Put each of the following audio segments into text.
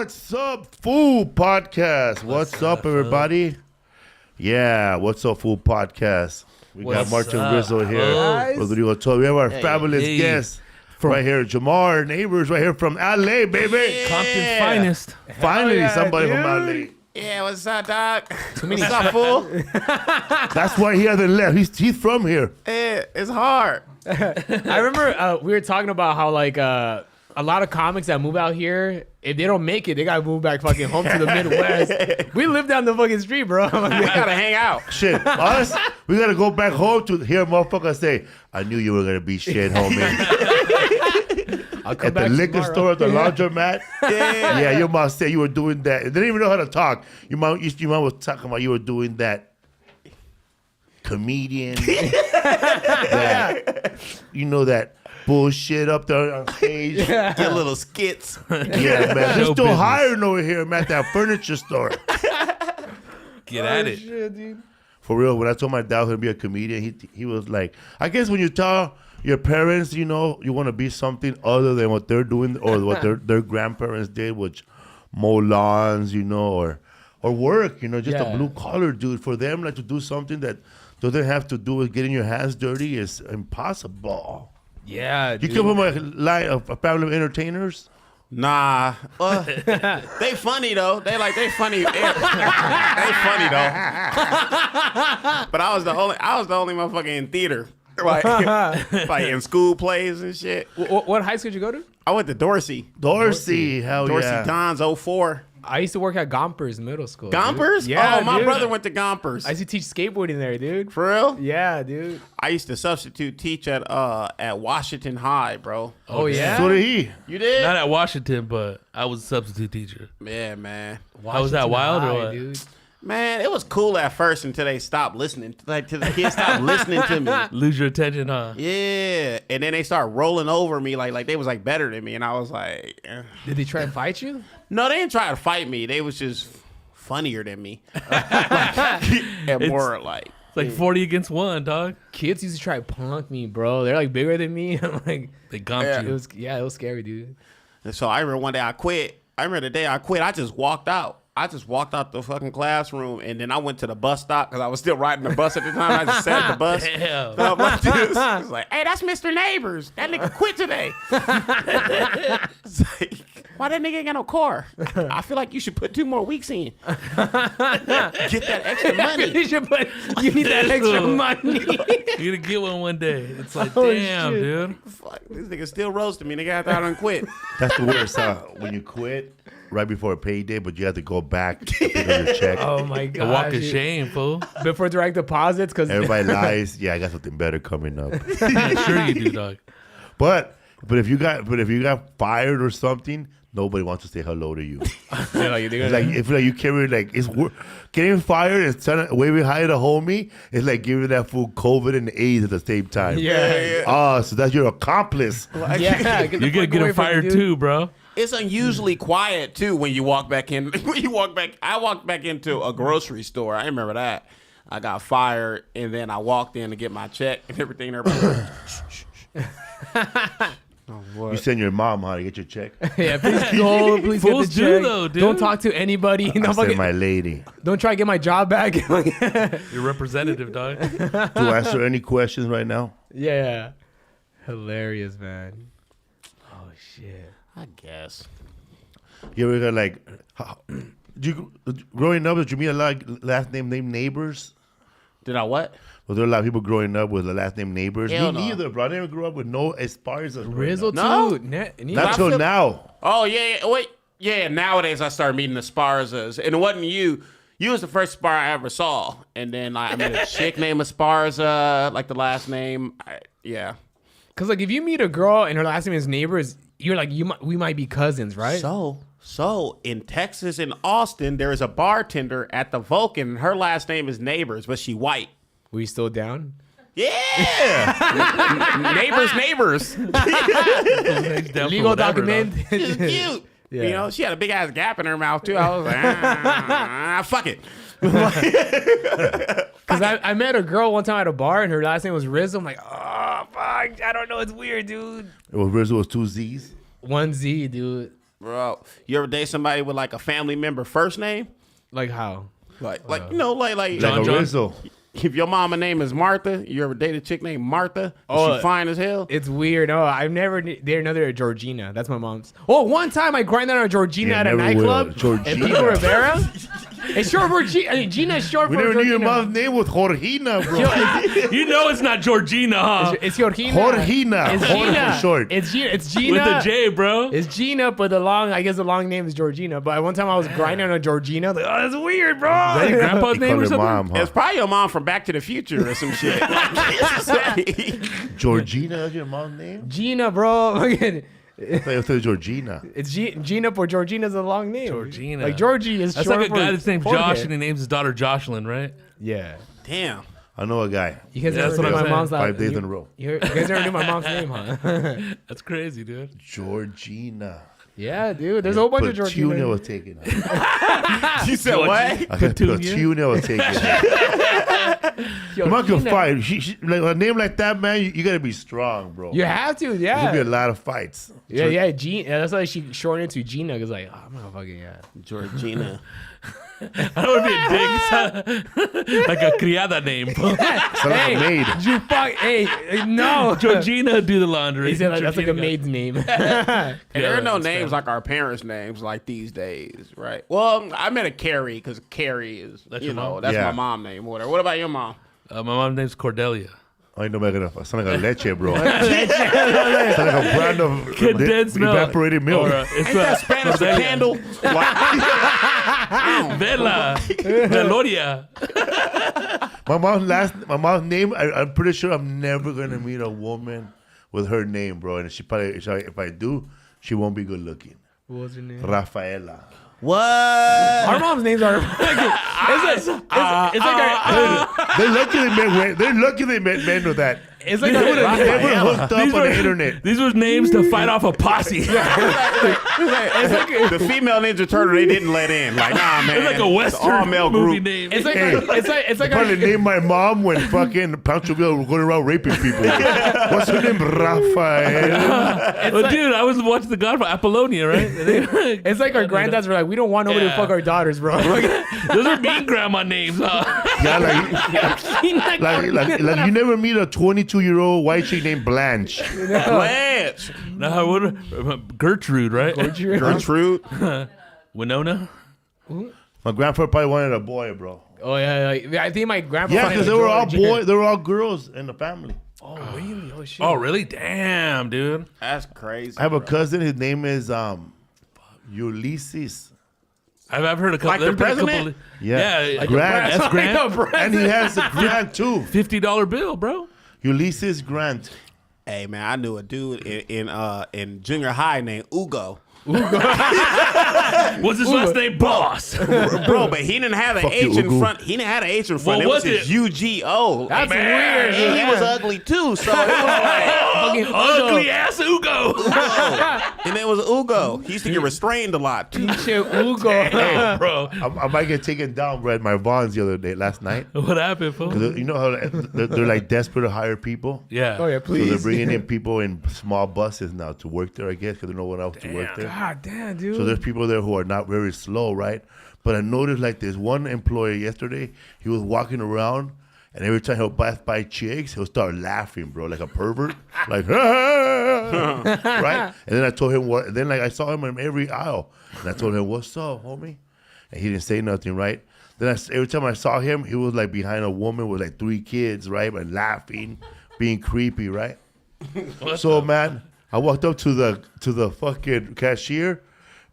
What's up, Food Podcast? What's up, everybody? Yeah, What's Up, Food Podcast? We got Martin Rizzo here. Rodrigo Todd. We have our fabulous guest right here, Jamar Neighbors, right here from LA, baby. Compton's finest. Finally, somebody from LA. Yeah, what's up, dog? Too many stuff, fool. That's why he hasn't left. He's from here. It's hard. I remember we were talking about how like a lot of comics that move out here, if they don't make it, they gotta move back fucking home to the Midwest. We live down the fucking street, bro. We gotta hang out. Shit, us, we gotta go back home to hear motherfuckers say, "I knew you were gonna be shit, homie." At the liquor store, at the laundromat. Yeah, your mom said you were doing that. They didn't even know how to talk. Your mom was talking about you were doing that comedian. That, you know, that bullshit up there on stage. Get little skits. Yeah, man. They're still hiring over here, man, at that furniture store. Get at it. Shit, dude. For real, when I told my dad I was going to be a comedian, he was like, I guess when you tell your parents, you know, you want to be something other than what they're doing or what their grandparents did, which mow lawns, you know, or work, you know, just a blue collar dude. For them, like to do something that doesn't have to do with getting your hands dirty is impossible. Yeah, You come from a family of entertainers? Nah. They funny, though. They funny. They funny, though. But I was the only motherfucker in theater. Like in school plays and shit. What high school did you go to? I went to Dorsey. Hell Dorsey yeah. Dons 04. I used to work at Gompers Middle School. Gompers? Dude. Yeah, my dude. brother went to Gompers. I used to teach skateboarding there, dude. For real? Yeah, dude. I used to substitute teach at Washington High, bro. Oh, yeah? So did he. You did? Not at Washington, but I was a substitute teacher. Yeah, man. How was that, wild or what? Dude. Man, it was cool at first until they stopped listening. Like, till the kids stopped listening to me. Lose your attention, huh? Yeah. And then they started rolling over me like they was like better than me. And I was like, Did they try and fight you? no, they didn't try to fight me. They was just funnier than me. And more like. It's like 40 against 1, dog. Kids used to try to punk me, bro. They're like bigger than me. I'm like, They gumped you. it was scary, dude. And so I remember one day I quit. I remember the day I quit, I just walked out. I just walked out the fucking classroom, and then I went to the bus stop because I was still riding the bus at the time. I just sat at the bus. Damn. So I'm like this. I was like, hey, that's Mr. Neighbors. That nigga quit today. It's like, why that nigga ain't got no car? I feel like you should put 2 more weeks in. Get that extra money. You need that extra money. You're going to get one day. It's like, Oh, damn, shit. dude. Fuck, this nigga still roasting me. Nigga, after I done quit. That's the worst, when you quit right before a payday, but you have to go back to pick up your check. Oh my The god. walk of shame, fool. Before direct deposits, because Everybody lies. Yeah, I got something better coming up. Sure you do, dog. But if you got fired or something, nobody wants to say hello to you. It's like if like you carry like getting fired and waving hi to homie, it's like giving that fool COVID and AIDS at the same time. Yeah. Oh, so that's your accomplice. yeah, You're going to get him fired too, bro. It's unusually quiet too when you walk back in. I walked back into a grocery store. I remember that. I got fired, and then I walked in to get my check and everything. Everybody, You send your mom how to get your check. Yeah, please go. Please get the Fools do, check. though, dude. Don't talk to anybody. I send my lady. Don't try to get my job back. Your representative, dog. To answer any questions right now? Yeah. Hilarious, man. Oh shit. I guess. You ever got like, growing up, did you meet a lot of last name named Neighbors? Did I what? Was there a lot of people growing up with the last name Neighbors? Hell Me no. neither, bro. I never grew up with no Esparza. Rizzo No. too. Not till now. Oh yeah. Wait. Yeah. Nowadays I started meeting the Esparzas, and it wasn't you. You was the first Spar I ever saw, and then I met a chick named Esparza, like the last name. Yeah. Cause like if you meet a girl and her last name is Neighbors, you're like we might be cousins, right? So in Texas, in Austin, there is a bartender at the Vulcan, and her last name is Neighbors, but she white. We still down? Yeah. Neighbors. Legal document. She's cute. Yeah. You know, she had a big ass gap in her mouth too. I was like, fuck it. Cause I met a girl one time at a bar and her last name was Rizzo. I'm like, oh fuck, I don't know, it's weird, dude. Rizzo was 2 Z's. 1Z, dude. Bro, you ever date somebody with like a family member first name? Like how? Like you know, like Like John a John? Rizzo. if your mama name is Martha, you ever date a chick named Martha? Oh, She fine as hell. It's weird. Oh, I've never dated another Georgina. That's my mom's. Oh, one time I grinded on a Georgina Yeah, at a never nightclub. will. Georgina. And Pico Rivera. It's short for Gina. I mean, Gina is short We for never knew your Georgina. mom's name was Jorgina, bro. You know it's not Georgina, huh? It's Georgina. Jorgina. It's Jorge Gina. for short. It's Gina. It's Gina. With the J, bro. It's Gina, but I guess the long name is Georgina. But one time I was grinding on a Georgina. I was like, oh, that's weird, bro. Is that your grandpa's He name called or her something? mom, huh? It's probably your mom from Back to the Future or some shit. Georgina is your mom's name? Gina, bro. I thought it was Georgina. It's Gina, but Georgina's a long name. Georgina. Like Georgie is That's short like a for guy that's named Jorge. Josh and he names his daughter Jocelyn, right? Yeah. Damn. I know a guy. You guys Yeah, ever that's what knew I'm my saying. mom's 5 days in a row. You guys never knew my mom's name, huh? That's crazy, dude. Georgina. Yeah, dude. There's a whole bunch of Petunia Georginas. was taken out. You said what? I said Petunia was taken out. I'm not gonna fight. Like a name like that, man, you gotta be strong, bro. You have to, There's gonna be a yeah. lot of fights. Yeah. Gina. That's why she shortened it to Gina. Cause like, oh, I'm not fucking Georgina. I don't want to be a dick. Like a criada name. Sound like a maid. You fuck. Hey, no. Georgina do the laundry. He said like, that's like a Georgina maid's name. And there are no that's names fair. like our parents' names like these days, right? Well, I met a Carrie because Carrie is, That's you your know, mom? that's Yeah. my mom name or whatever. What about your mom? My mom's name's Cordelia. I know I'm gonna sound like a leche, bro. Sound like a brand of Condensed milk. evaporated milk. Or, it's Ain't that Spanish for candle? Vela. Veloria. My mom's name. I'm pretty sure I'm never gonna meet a woman with her name, bro. And if I do, she won't be good looking. What was your name? Rafaela. What? Our mom's names are. It's like They're lucky they met men with that. it's like They would have never Rafaela. hooked up on the internet. These were names to fight off a posse. The female Ninja Turtle they didn't let in. Like, nah, man. It's like a Western all-male movie group. name. It's like Hey. Probably named my mom when fucking Pancho Villa was going around raping people. What's her name? Rafael. Well, dude, I was watching The Godfather, Apollonia, right? It's like our granddads were like, we don't want nobody to Yeah. fuck our daughters, bro. Those are mean grandma names, huh? Yeah, like you never meet a 22-year-old white chick named Blanche. Blanche. Nah, what? Gertrude, right? Gertrude. Winona. My grandfather probably wanted a boy, bro. Oh yeah, I think my grandpa. Yeah, wanted because a they were all Georgina. boys. They were all girls in the family. Oh really? Oh shit. Oh, really? Damn, dude. That's crazy. I have a cousin. His name is Ulysses. I've heard a couple. Like the there's been a couple- president? Yeah. Like Grant. That's Grant. And he has a Grant too. $50 bill, bro. Ulysses Grant. Hey, man, I knew a dude in junior high named Ugo. What's his last name? Boss. Bro, but he didn't have an Fuck you, H in Ugo. front. He didn't have an H in front. What it was was his it? UGO. That's weird. And he was ugly too. So it was like, fucking Ugly ass Ugo. and it was Ugo. He used to get restrained a lot too. Shit, Ugo. Bro, I might get taken down, bro, at my Vons the other day, last night. what happened, fool? 'Cause you know how they're like desperate to hire people? Yeah. Oh yeah, So they're please. bringing in people in small buses now to work there, I guess, because there's no one else to work there. God damn, dude. So there's people there who are not very slow, right? But I noticed like this one employee yesterday, he was walking around, and every time he'll pass by chicks, he'll start laughing, bro, like a pervert, like right. And then I told him what. And then like I saw him in every aisle, and I told him, "What's up, homie?" And he didn't say nothing, right? Then every time I saw him, he was like behind a woman with like 3 kids, right, and laughing, being creepy, right? So man, I walked up to the fucking cashier.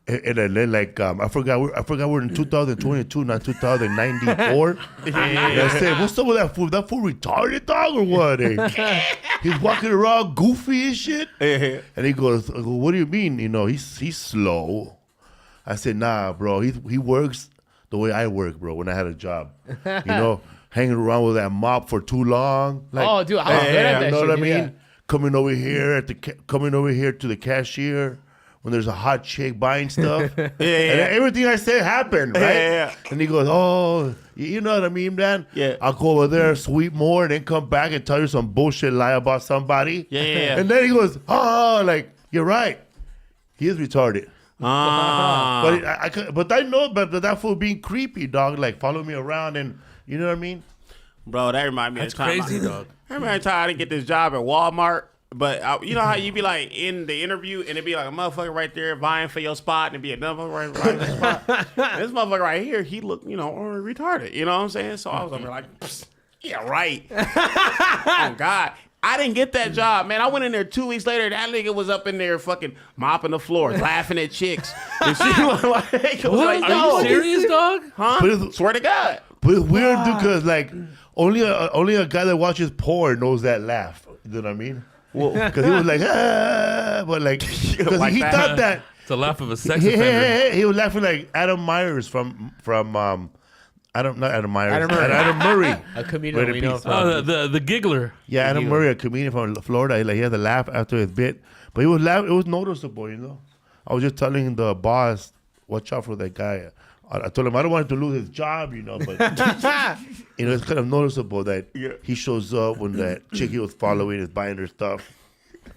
And then like I forgot we're in 2022, not 2094. And I said, "What's up with that fool? That fool retarded, dog, or what?" Eh? He's walking around goofy and shit. And he goes, I go, "What do you mean? You know, he's slow." I said, "Nah, bro. He works the way I work, bro. When I had a job, you know, hanging around with that mop for too long. Like, Oh, dude, I was good at that you know shit, what I yeah. mean? Coming over here to the cashier." When there's a hot chick buying stuff, and everything I say happened, right? Yeah. And he goes, "Oh, you know what I mean, man? Yeah. I'll go over there, sweep more, and then come back and tell you some bullshit lie about somebody." Yeah. And then he goes, "Oh, like you're right. He is retarded." But I know, but that fool being creepy, dog. Like follow me around, and you know what I mean. Bro, that remind me That's of the time crazy, dog. I remember the time I didn't get this job at Walmart. But you know how you be like in the interview and it'd be like a motherfucker right there vying for your spot and it'd be another motherfucker right in the spot. This motherfucker right here, he looked, retarded. You know what I'm saying? So I was over there like, yeah, right. Oh, God. I didn't get that job, man. I went in there 2 weeks later. That nigga was up in there fucking mopping the floor, laughing at chicks. And she was like, Are you serious, dog? Huh? Swear to God. But it's weird, dude, because like only a guy that watches porn knows that laugh. You know what I mean? Because he was like, but like, because Like he that. thought that It's a laugh of a sex offender. he was laughing like Adam Myers from not Adam Myers, Adam Murray. Murray. A comedian we know from. Oh, the giggler. Yeah, Adam Murray, a comedian from Florida. Like he had to laugh after his bit, but he was laughing. It was noticeable, you know. I was just telling the boss, watch out for that guy. I told him I don't want him to lose his job, you know, but it's kind of noticeable that he shows up when that chick he was following is buying her stuff.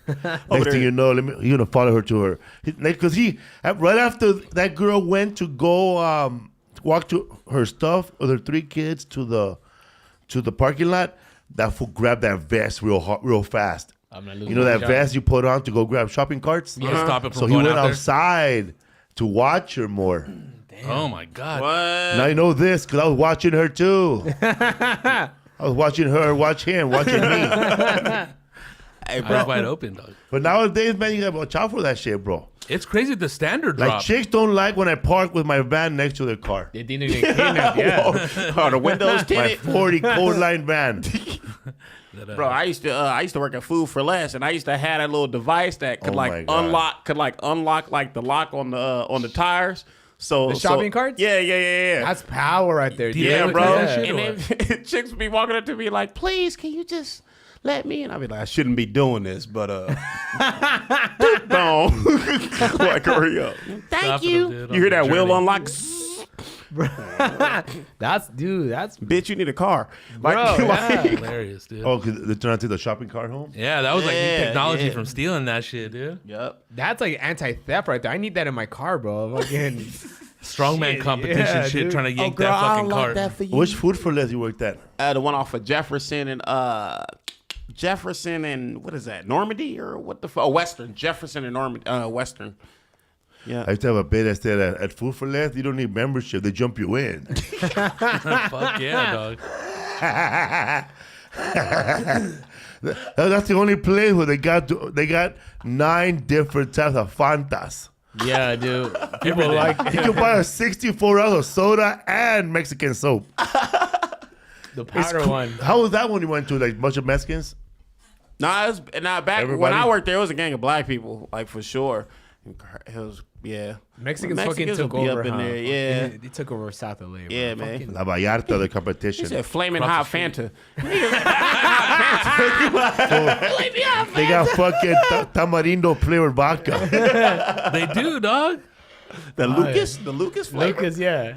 Next thing you know, you're gonna follow her to her because right after that girl went to go walk to her stuff with her 3 kids to the parking lot. That fool grabbed that vest real fast. I'm not losing You know my that job. vest you put on to go grab shopping carts? You gotta stop it from So he going went out there. outside to watch her more. Oh my God. What? Now I know this because I was watching her too. I was watching her watch him, watching me. Hey, Eyes bro. wide open, dog. But nowadays, man, you gotta watch out for that shit, bro. It's crazy the standard Like drop. chicks don't like when I park with my van next to their car. They think they're getting kidnapped, yeah. Oh, the windows My tinted. 40 Code Line van. Bro, I used to work at Food for Less, and I used to have that little device that could Oh my God. unlock like the lock on the tires. So The shopping carts? Yeah. That's power right there, dude. Yeah, Yeah, bro. yeah. And then chicks would be walking up to me like, "Please, can you just let me?" And I'd be like, "I shouldn't be doing this, but no." Like, hurry up. Thank Stop it, you. dude, You hear on that the wheel journey. unlock? That's Bitch, you need a car. Like, Bro, yeah. Hilarious, dude. Oh, because they're trying to take the shopping cart home? Yeah, that was like new Yeah, technology yeah. from stealing that shit, dude. Yep. that's like anti-theft right there. I need that in my car, bro. Fucking Strongman Shit, competition yeah, shit, dude. trying to yank girl, that I fucking unlock cart. that for you. Which food for less you worked at? The one off of Jefferson and what is that? Normandy or what the fuck? Oh, Western. Jefferson and Normandy. Western. Yeah. I used to have a bit that said at Food for Less, you don't need membership. They jump you in. Fuck yeah, dog. That's the only place where they got 9 different types of Fantas. yeah, dude. People like You can buy a 64-ounce soda and Mexican soap. the powder one. How was that when you went to like bunch of Mexicans? Nah, it was, back when Everybody? I worked there, it was a gang of black people, like for sure. It was, yeah. Mexicans fucking will took be over, up in huh? there, yeah. They took over South LA, bro. Yeah, man. Fucking- La Vallarta, the He competition. said flaming Across hot the Fanta. They got fucking tamarindo flavored vodka. They do, dog. The Lucas flavor. Lucas, yeah.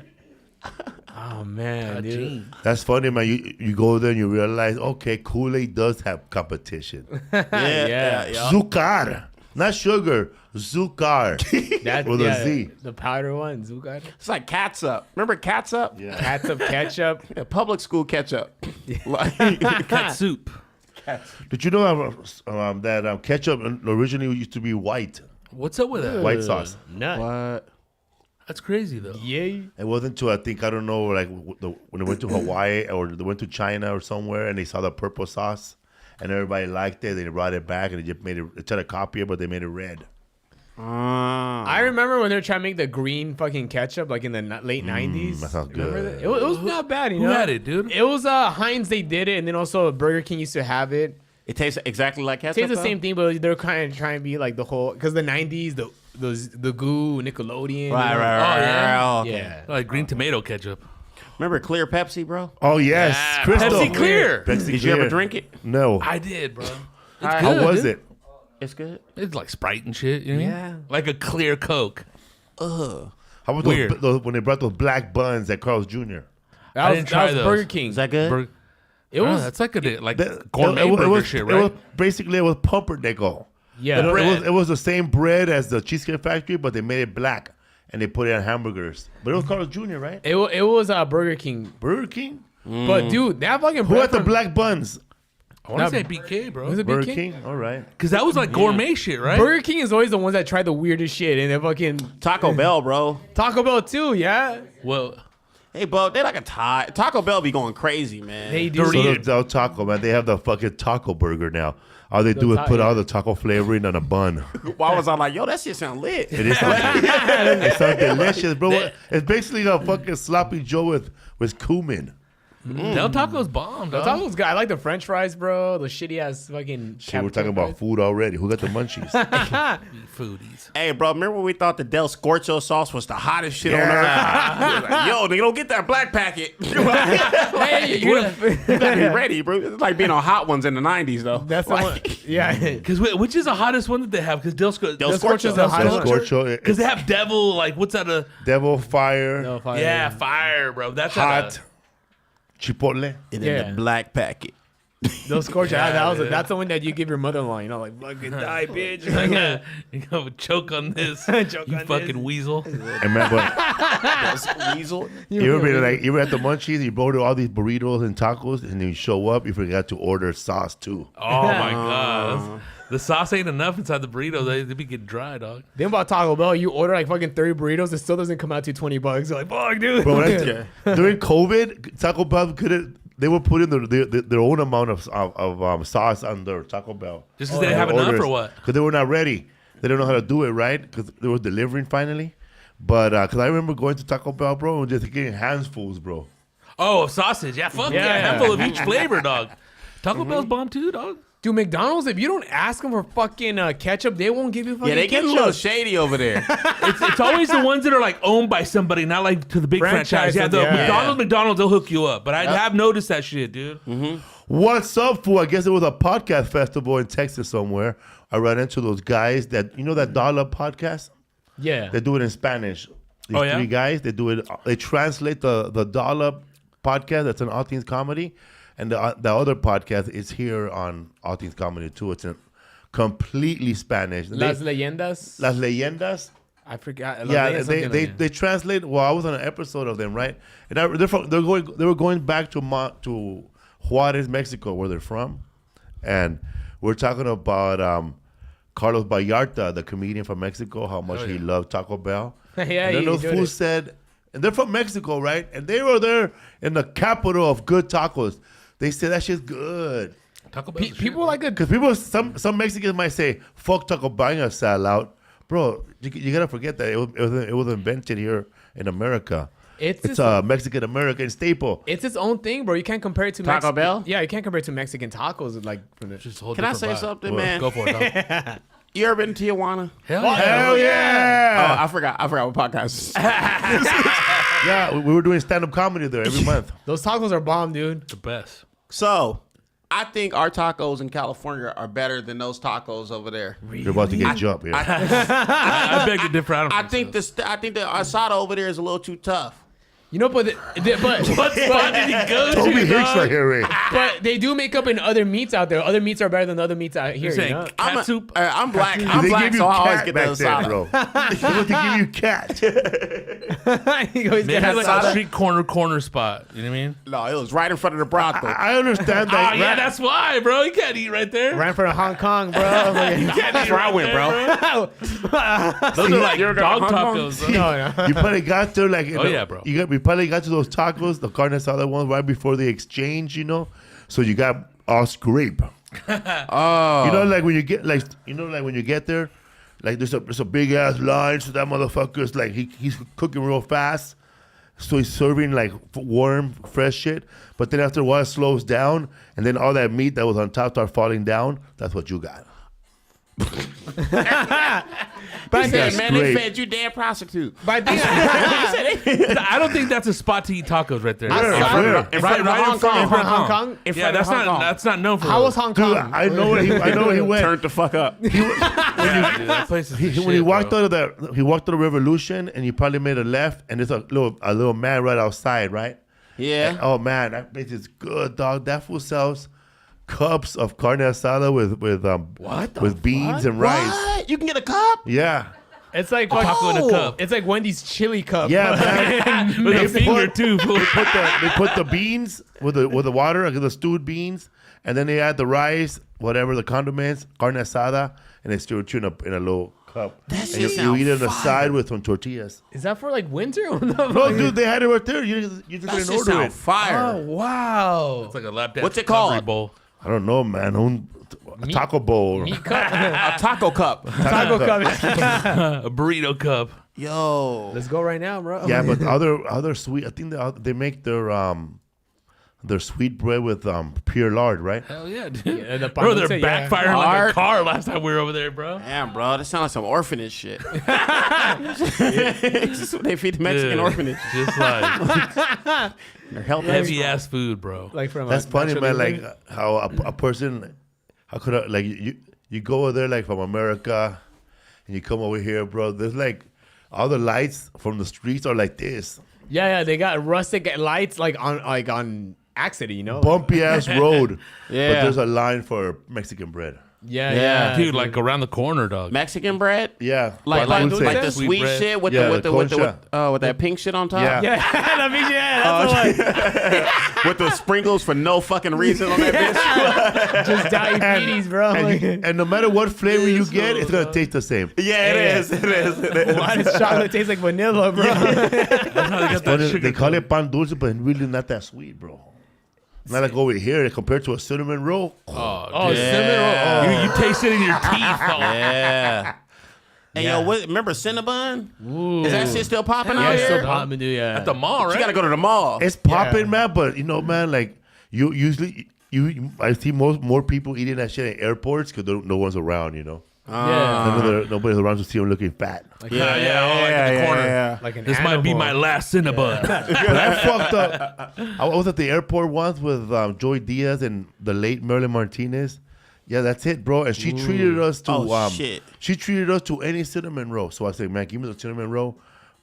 Oh man, dude. Gee. That's funny, man. You go there and you realize, okay, Kool-Aid does have competition. Yeah. Zucar, not sugar, Zucar. That, With a yeah, Z. the powder one, Zucchini. It's like catsup. Remember catsup? Yeah. Ketchup, ketchup. Yeah, public school ketchup. Like, Cat soup. Did you know that ketchup originally used to be white? What's up with that? White sauce. Nut. what? That's crazy, though. Yay. It wasn't until I don't know, like when they went to Hawaii or they went to China or somewhere and they saw the purple sauce and everybody liked it. They brought it back and they just made it. They tried to copy it, but they made it red. I remember when they were trying to make the green fucking ketchup, like in the late 90s. that sounds Remember good. that? It was not bad, you Who know? had it, dude? It was Heinz, they did it, and then also Burger King used to have it. It tastes exactly like It ketchup. tastes the though? same thing, but they're kind of trying to be like the whole, because the 90s, the goo, Nickelodeon. Right, you know? right, right. Oh, yeah? Okay. Yeah. Like green tomato ketchup. Remember clear Pepsi, bro? Oh yes, Yeah, Crystal. Pepsi Clear. Pepsi Did you ever Clear. drink it? No. I did, bro. How good, was dude. it? It's good. It's like Sprite and shit, you know? Yeah. Like a clear Coke. Ugh. How about Weird. when they brought those black buns at Carl's Jr.? That was, didn't try that was those. Burger King. Is that good? It was that's like a like That- gourmet it burger was, shit, It right? was basically it was pumpernickel. Yeah. It was the same bread as the Cheesecake Factory, but they made it black and they put it on hamburgers. But it was Carl's Jr., right? It was Burger King. Burger King? But dude, that fucking Who bread had the from- black buns? I want to say BK, bro. Was it Burger BK? King? All right. Because that was like gourmet shit, right? Burger King is always the ones that try the weirdest shit, and they fucking Taco Bell, bro. Taco Bell too, yeah. Well, Hey, bro, they like a tie. Taco Bell be going crazy, man. They do. So does Del Taco, man. They have the fucking taco burger now. All they do is put all the taco flavoring on a bun. Why was I like, yo, that shit sound lit? It is it sounds delicious, bro. It's basically a fucking sloppy Joe with cumin. Del Taco's bomb, The dog. tacos guy, I like the French fries, bro. The shitty ass fucking. Shit, we're talking about food already. Who got the munchies? Foodies. Hey, bro, remember when we thought the Del Scorcho sauce was the hottest shit on earth? Like, yo, they don't get that black packet. You Hey, you're gotta be ready, bro. It's like being on Hot Ones in the 90s, though. That's the one. Yeah. Because which is the hottest one that they have? Because Del Scorcho's the hottest one. Scorcho, Because they have Devil, like, what's that? Devil Fire, No, fire. Yeah, fire, bro. That's Hot, Chipotle. And Yeah. in the black packet. Those scorch. Yeah, That's the one that you give your mother-in-law. You know, like fucking die, bitch. You go choke on this. Choke you on fucking this. weasel. And man, but Weasel. you ever been like you were at the munchies, you order all these burritos and tacos, and then you show up, you forgot to order sauce too. Oh my god. The sauce ain't enough inside the burrito. They be getting dry, dog. Then about Taco Bell, you order like fucking 30 burritos, it still doesn't come out to $20. You're like, fuck, dude. Bro, during COVID, Taco Bell couldn't. They were putting their own amount of sauce on their Taco Bell. Just because they didn't have enough or what? Because they were not ready. They didn't know how to do it right because they were delivering finally. But because I remember going to Taco Bell, bro, and just getting handsfuls, bro. Oh, sausage. Yeah, fuck yeah. Yeah. A handful of each flavor, dog. Taco Bell's bomb too, dog. Dude, McDonald's, if you don't ask them for fucking ketchup, they won't give you fucking Yeah, they get a ketchup. little shady over there. It's always the ones that are like owned by somebody, not like to the big franchise. Franchise, Yeah, the yeah. McDonald's, they'll hook you up. But I have noticed that shit, dude. What's up, fool? I guess it was a podcast festival in Texas somewhere. I ran into those guys that, you know that Dollar podcast? Yeah. They do it in Spanish. These Oh, yeah? three guys, they do it. They translate the Dollar podcast. That's an All Things Comedy, and the other podcast is here on All Things Comedy too. It's in completely Spanish. Las Leyendas. Las Leyendas. I forgot. Yeah, Leyendas, something like they translate. Well, I was on an episode of them, right? And they were going back to Juarez, Mexico, where they're from, and we're talking about Carlos Vallarta, the comedian from Mexico, how much he loved Taco Bell. Yeah, and then he those did fools it. said, and they're from Mexico, right? And they were there in the capital of good tacos. They said that shit's good. Taco Bell's the shit, People bro. like a. Because people, some Mexicans might say, fuck Taco Bell, I'm gonna sell out. Bro, you gotta forget that it was invented here in America. It's a Mexican-American staple. It's its own thing, bro. You can't compare it to Taco Bell? Yeah, you can't compare it to Mexican tacos. Like, from the, Just a whole Can I different say vibe. something, man? Go for it, dog. You ever been to Tijuana? Hell yeah. Hell Oh, yeah! I forgot what podcast. Yeah, we were doing stand-up comedy there every month. those tacos are bomb, dude. The best. So, I think our tacos in California are better than those tacos over there. You're about to get jumped. Yeah. I beg to differ. I think the asada over there is a little too tough. You know, but What spot did he go Toby to, Hicks dog? right here, Ray. but they do make up in other meats out there. Other meats are better than the other meats out here. You're You saying know? cat soup? I'm black. They I'm black, give you so I always cat get the back there, asada. bro. They want to give you cat. He always Maybe gets like asada. a street corner spot. You know what I mean? No, it was right in front of the brothel. I understand that. Oh, yeah, that's why, bro. You can't eat right there. Ran for Hong Kong, bro. That's where I went, bro. Those are like You're dog gonna Hong Kong? tacos. Bro. no. You probably got there like yeah, bro. We probably got to those tacos, the carne asada ones, right before the exchange, you know. So you got all scrape. Oh, You know, like when you get when you get there, like there's a big ass line. So that motherfucker's like he's cooking real fast. So he's serving like warm, fresh shit. But then after a while, it slows down, and then all that meat that was on top start falling down. That's what you got. But That's man, they great. fed you damn prostitute. But I I don't think that's a spot to eat tacos right there. Yeah, In yeah. front of Right in Hong front Kong. of Hong Kong? In Yeah, front of that's Hong Kong. not known for How those. was Hong Dude, Kong? I know where he went. Turned the fuck up. Dude, that place is the When he shit, walked bro. out of he walked out of Revolution, and he probably made a left, and there's a little man right outside, right? Yeah. Oh man, that place is good, dog. That food sells cups of carne asada with beans and rice. What? You can get a cup? Yeah. It's like taco in a cup. It's like Wendy's chili cup. Yeah, man. With a finger too. Fool. They put the beans with the water, like the stewed beans, and then they add the rice, whatever, the condiments, carne asada, and they stir it in a little cup. That And shit you sound eat it on the fire. side with some tortillas. Is that for like winter? No, dude, they had it right there. You just That didn't shit order sound it. fire. Oh wow! It's like a lap dance. What's it recovery called? Bowl. I don't know, man. A taco bowl. Meat cup. A taco cup. Taco cup. A burrito cup. Yo. Let's go right now, bro. Yeah, but other sweet. I think they make their sweet bread with pure lard, right? Hell yeah, dude. Yeah, the Bro, they're panucha, yeah. backfiring like a Art. car last time we were over there, bro. Damn, bro. That sounds like some orphanage shit. It's just what they feed the Mexican Dude, orphanage. Just like They're healthy. heavy ass food, bro. Like from That's a funny, man. naturally- Like how a person, how could I, like you go over there like from America, and you come over here, bro. There's like all the lights from the streets are like this yeah, they got rustic lights like on accident, you know? bumpy ass road. Yeah. But there's a line for Mexican bread. Yeah. Dude, like around the corner, dog. Mexican bread? Yeah, Like dulce. the Sweet sweet bread. shit with Yeah, with the concha. with that pink shit on top? Yeah. Yeah, that means that's the one. With the sprinkles for no fucking reason on that bitch. Just diabetes, bro. And no matter what flavor you get, it's gonna taste the same. Yeah, it Yeah. is. It is. It is. Why does chocolate taste like vanilla, bro? That's how they got that sugar. They call it pan dulce, but it's really not that sweet, bro. Not like over here compared to a cinnamon roll. Oh, dude. cinnamon roll. Oh. You taste it in your teeth, dog. Yeah. Hey, yo, remember Cinnabon? Is that shit still popping Yeah, out it's here? still popping, dude. Yeah. At the mall, You right? gotta go to the mall. It's popping, man. But you know, man, like you usually I see more people eating that shit at airports because no one's around. You know, Yeah. nobody's around to see them looking fat. Yeah, like in the corner. Like an This might be animal. my last Cinnabon. But I fucked up. I was at the airport once with Joy Diaz and the late Merlin Martinez. Yeah, that's it, bro. And she treated us to Oh, shit. She treated us to any cinnamon roll. So I said, man, give me the cinnamon roll.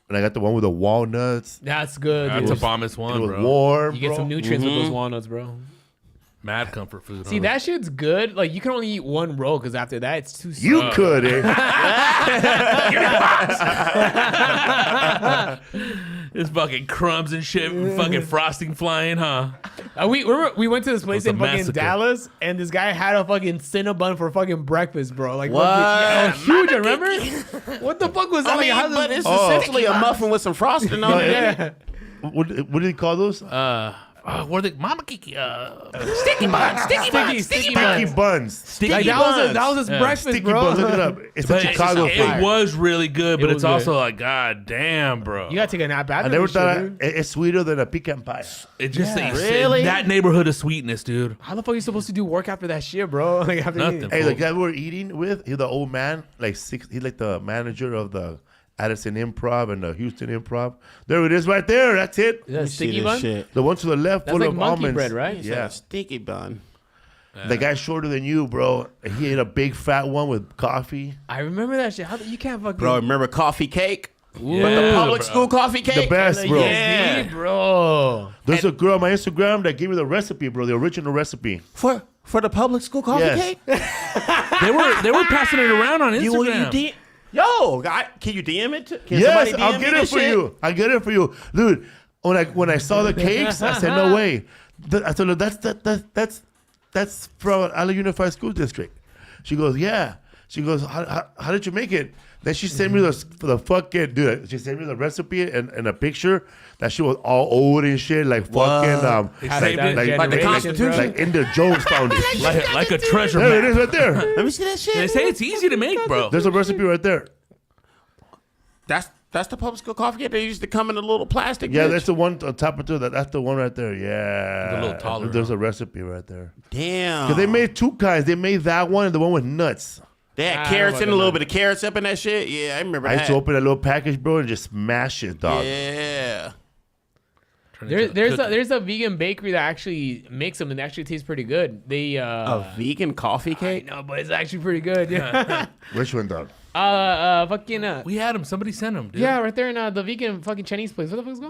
And I got the one with the walnuts. That's good. That's dude. a bombest It one, was bro. warm. You get bro. some nutrients with those walnuts, bro. Mad comfort food. See, that shit's good. Like, you can only eat one roll because after that, it's too You sweet. could, eh? It's fucking crumbs and shit, fucking frosting flying, huh? We went to this place It's a in fucking massacre. Dallas, and this guy had a fucking Cinnabon for fucking breakfast, bro. Like, What? fucking- huge, remember? What the fuck was that? I mean, Like, how but does- it's essentially a muffin with some frosting on it. yeah. What do they call those? What are they? Mama Kiki. Sticky buns. Sticky buns. buns. Sticky Like, that was his Yeah. breakfast, Sticky bro. buns. Look it up. It's a But Chicago it thing. was really good, but It it's was also good. like, god damn, bro. You gotta take a nap after I never this thought shit, dude. it's sweeter than a pecan pie. It just Yeah. Really? that neighborhood of sweetness, dude. How the fuck are you supposed to do work after that shit, bro? Like, after Nothing. eating. Hey, the guy we were eating with, he's the old man, he's like the manager of the Addison Improv and the Houston Improv. There it is right there. That's it. Is that a sticky bun? Shit. The one to the left That's full like of monkey almonds. bread, right? Yeah. Sticky bun. The guy's shorter than you, bro. He ate a big fat one with coffee. I remember that shit. How you can't fucking Bro, remember coffee cake? Yeah, But the public bro. school coffee cake? The best, bro. Yeah. bro. There's a girl on my Instagram that gave me the recipe, bro. The original recipe. For the public school coffee Yes. cake? They were passing it around on Instagram. Yo, can you DM it? Can Yes, somebody I'll DM get me it this for shit? you. I'll get it for you, dude. When I saw the cakes, I said, no way. I told her that's from Allen Unified School District. She goes, yeah. She goes, how did you make it? Then she sent me the fucking dude. She sent me the recipe and a picture that she was all old and shit, like fucking Like the Constitution? like Indiana Jones found it. like a treasure There it map. is, right there. Let me see that shit. They say it's easy to make, bro. There's a recipe right there. That's the public school coffee cake. They used to come in a little plastic. Yeah, bitch. that's the one on top of it. That's the one right there. Yeah, A little taller, There's huh? a recipe right there. Damn. Cause they made two kinds. They made that one and the one with nuts. They had I carrots don't in know a little about bit of carrots up in that shit. Yeah, I remember I that. used to open a little package, bro, and just smash it, dog. Yeah. There's a vegan bakery that actually makes them and they actually taste pretty good. They A vegan coffee cake? no, but it's actually pretty good. Yeah. Which one, dog? Fucking We had them. Somebody sent them, dude. yeah, right there in the vegan fucking Chinese place. What the fuck's it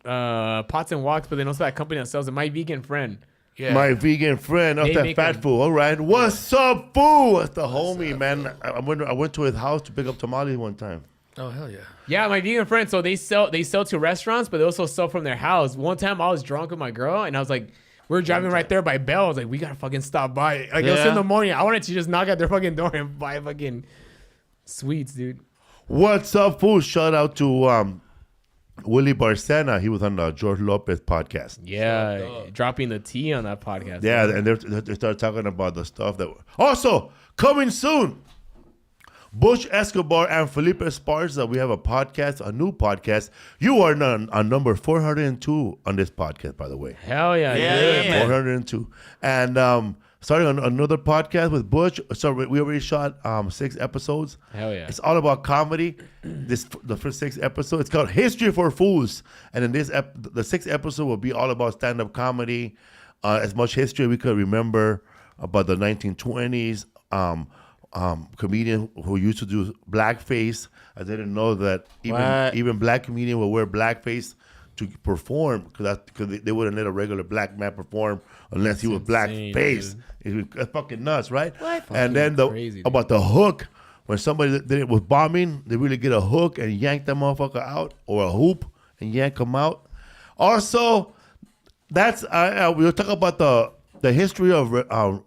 called? Pots and Walks, but then also that company that sells it. My Vegan Friend. Yeah. My vegan friend, They that make fat them. fool. All right, what's up, fool? That's the homie, man. I went to his house to pick up tamales one time. Oh hell yeah. Yeah, my vegan friends. So they sell to restaurants, but they also sell from their house. One time I was drunk with my girl, and I was like, we were driving right there by Bell. I was like, we gotta fucking stop by. Like it was in Yeah. the morning. I wanted to just knock at their fucking door and buy fucking sweets, dude. What's up, fool? Shout out to Willie Barcena. He was on the George Lopez podcast. Yeah, dropping the tea on that podcast. Yeah, and they started talking about the stuff that. Also, coming soon, Butch Escobar and Felipe Esparza. We have a podcast, a new podcast. You are on number 402 on this podcast, by the way. Hell yeah, Yeah, dude. yeah. 402. And starting on another podcast with Butch. So we already shot 6 episodes. Hell yeah. It's all about comedy. The first 6 episodes. It's called History for Fools. And in this the 6th episode will be all about stand-up comedy. As much history we could remember about the 1920s. Comedian who used to do blackface. I didn't know that even black comedian will wear blackface to perform because they wouldn't let a regular black man perform unless he was blackface. It's fucking nuts, right? What? And then Crazy, dude. about the hook, when somebody that was bombing, they really get a hook and yank that motherfucker out, or a hoop and yank him out. Also, that's we'll talk about the history of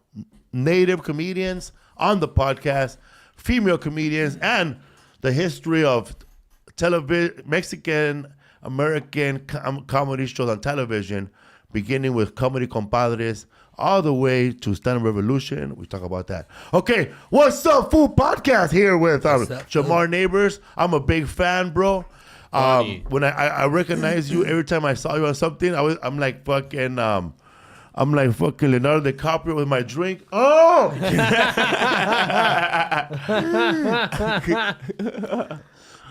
native comedians on the podcast, female comedians, and the history of television, Mexican American comedy shows on television, beginning with Comedy Compadres, all the way to Stand Up Revolution. We talk about that. Okay, what's up, Food Podcast here with Jamar Neighbors. I'm a big fan, bro. When I recognize you every time I saw you on something, I'm like fucking Leonardo DiCaprio with my drink. Oh!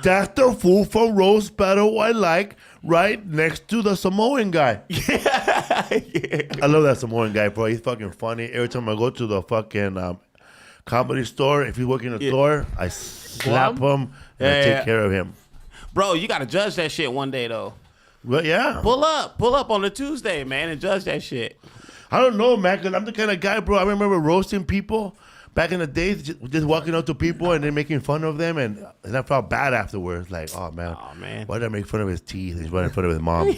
That's the fool from Roast Battle I like, right next to the Samoan guy. I love that Samoan guy, bro. He's fucking funny. Every time I go to the fucking comedy store, if he's working in the store, I slap him and I take care of him. Bro, you gotta judge that shit one day though. Well, yeah. Pull up on a Tuesday, man, and judge that shit. I don't know, man, because I'm the kind of guy, bro. I remember roasting people back in the days, just walking up to people and then making fun of them, and I felt bad afterwards. Like, oh man, why did I make fun of his teeth? He's running in front of his mom.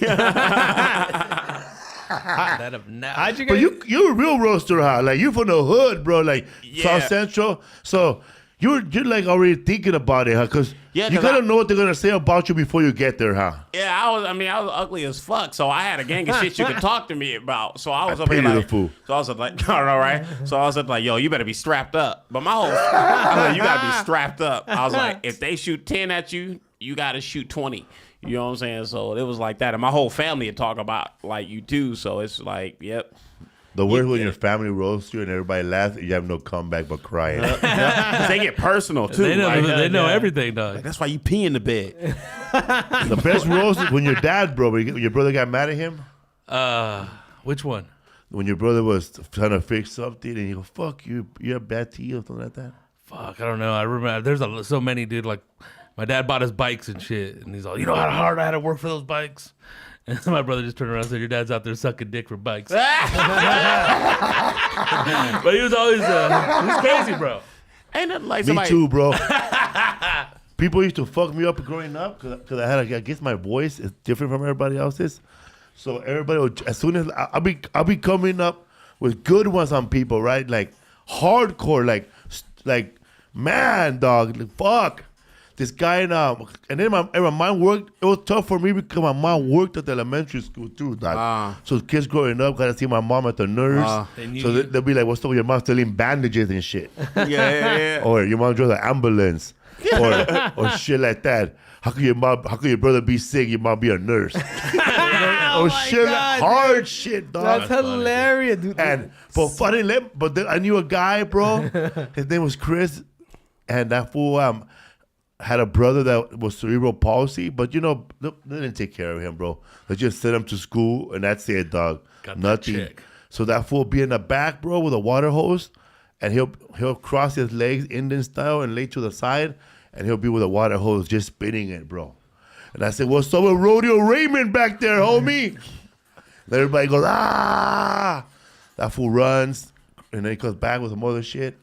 That of now. How'd you But get? you're a real roaster, huh? Like you from the hood, bro. Like Yeah. South Central. So you're like already thinking about it, huh? Because Yeah, you 'cause gotta know what they're gonna say about you before you get there, huh? Yeah, I was ugly as fuck, so I had a gang of shit you could talk to me about. So I was up pity here the like, fool. so I was like, all right. So I was like, yo, you better be strapped up. But my whole, I was like, you gotta be strapped up. I was like, if they shoot 10 at you, you gotta shoot 20. You know what I'm saying? So it was like that, and my whole family would talk about like you too. So it's like, yep. The worst when your family roasts you and everybody laughs, you have no comeback but crying. They get personal too. They know, like, they know everything, dog. that's why you pee in the bed. The best roast is when your dad, bro, when your brother got mad at him. Which one? When your brother was trying to fix something and you go, fuck you, you have bad teeth or something like that. Fuck, I don't know. I remember there's so many, dude. Like my dad bought us bikes and shit, and he's all, you know how hard I had to work for those bikes. And my brother just turned around and said, your dad's out there sucking dick for bikes. But he was always, he was crazy, bro. Ain't nothing like Me somebody. too, bro. People used to fuck me up growing up because I guess my voice is different from everybody else's. So everybody would, as soon as I'll be coming up with good ones on people, right? Like hardcore, like man, dog, like, fuck. This guy and then my mom worked. It was tough for me because my mom worked at the elementary school too. Dog. So kids growing up gotta see my mom at the nurse. So they'll be like, "What's up with your mom selling bandages and shit?" Yeah. Or your mom drove an ambulance, or shit like that. How could your brother be sick? Your mom be a nurse. Shit, God, hard shit, dog. That's hilarious, dude. And but then I knew a guy, bro. His name was Chris, and that fool had a brother that was cerebral palsy, but they didn't take care of him, bro. They just sent him to school, and that's it, dog. Got that Nothing. check. So that fool be in the back, bro, with a water hose, and he'll cross his legs Indian style and lay to the side, and he'll be with a water hose just spinning it, bro. And I said, "What's up with Rodeo Raymond back there, homie?" And everybody goes, "Ah!" That fool runs, and then he comes back with some other shit.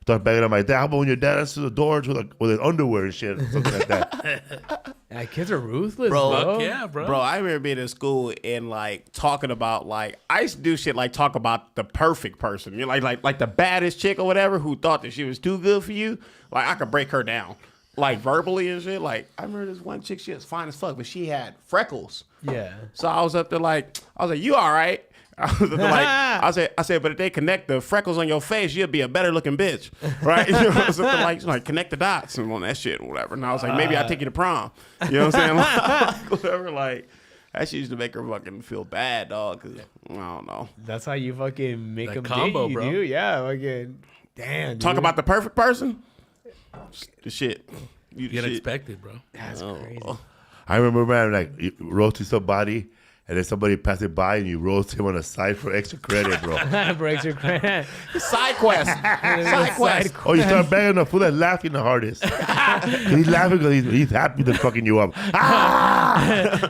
Start banging on my dad. How about when your dad answers the doors with his underwear and shit, something like that. Yeah, kids are ruthless, Bro, bro. Fuck yeah, bro. Bro, I remember being in school and like talking about like I used to do shit like talk about the perfect person. You know, like the baddest chick or whatever who thought that she was too good for you. Like I could break her down. Like verbally and shit. Like I remember this one chick, she was fine as fuck, but she had freckles. Yeah. So I was up there like, you all right? I was up there like, I said, but if they connect the freckles on your face, you'll be a better looking bitch, right? You know, I was up there like connect the dots and on that shit or whatever. And I was like, maybe I'll take you to prom. You know what I'm saying? Like, whatever. Like that shit used to make her fucking feel bad, dog. Cause I don't know. That's how you fucking make That them combo, date you, bro. dude. Yeah, fucking damn. Talk dude. about the perfect person. The shit. You You get shit. expected, bro. That's crazy. I remember, man, like you roasting somebody, and then somebody passed it by, and you roast him on the side for extra credit, bro. Breaks your credit. Side quest. Side quest. Oh, you start banging the fool that's laughing the hardest. He's laughing because he's happy to fucking you up. Ah!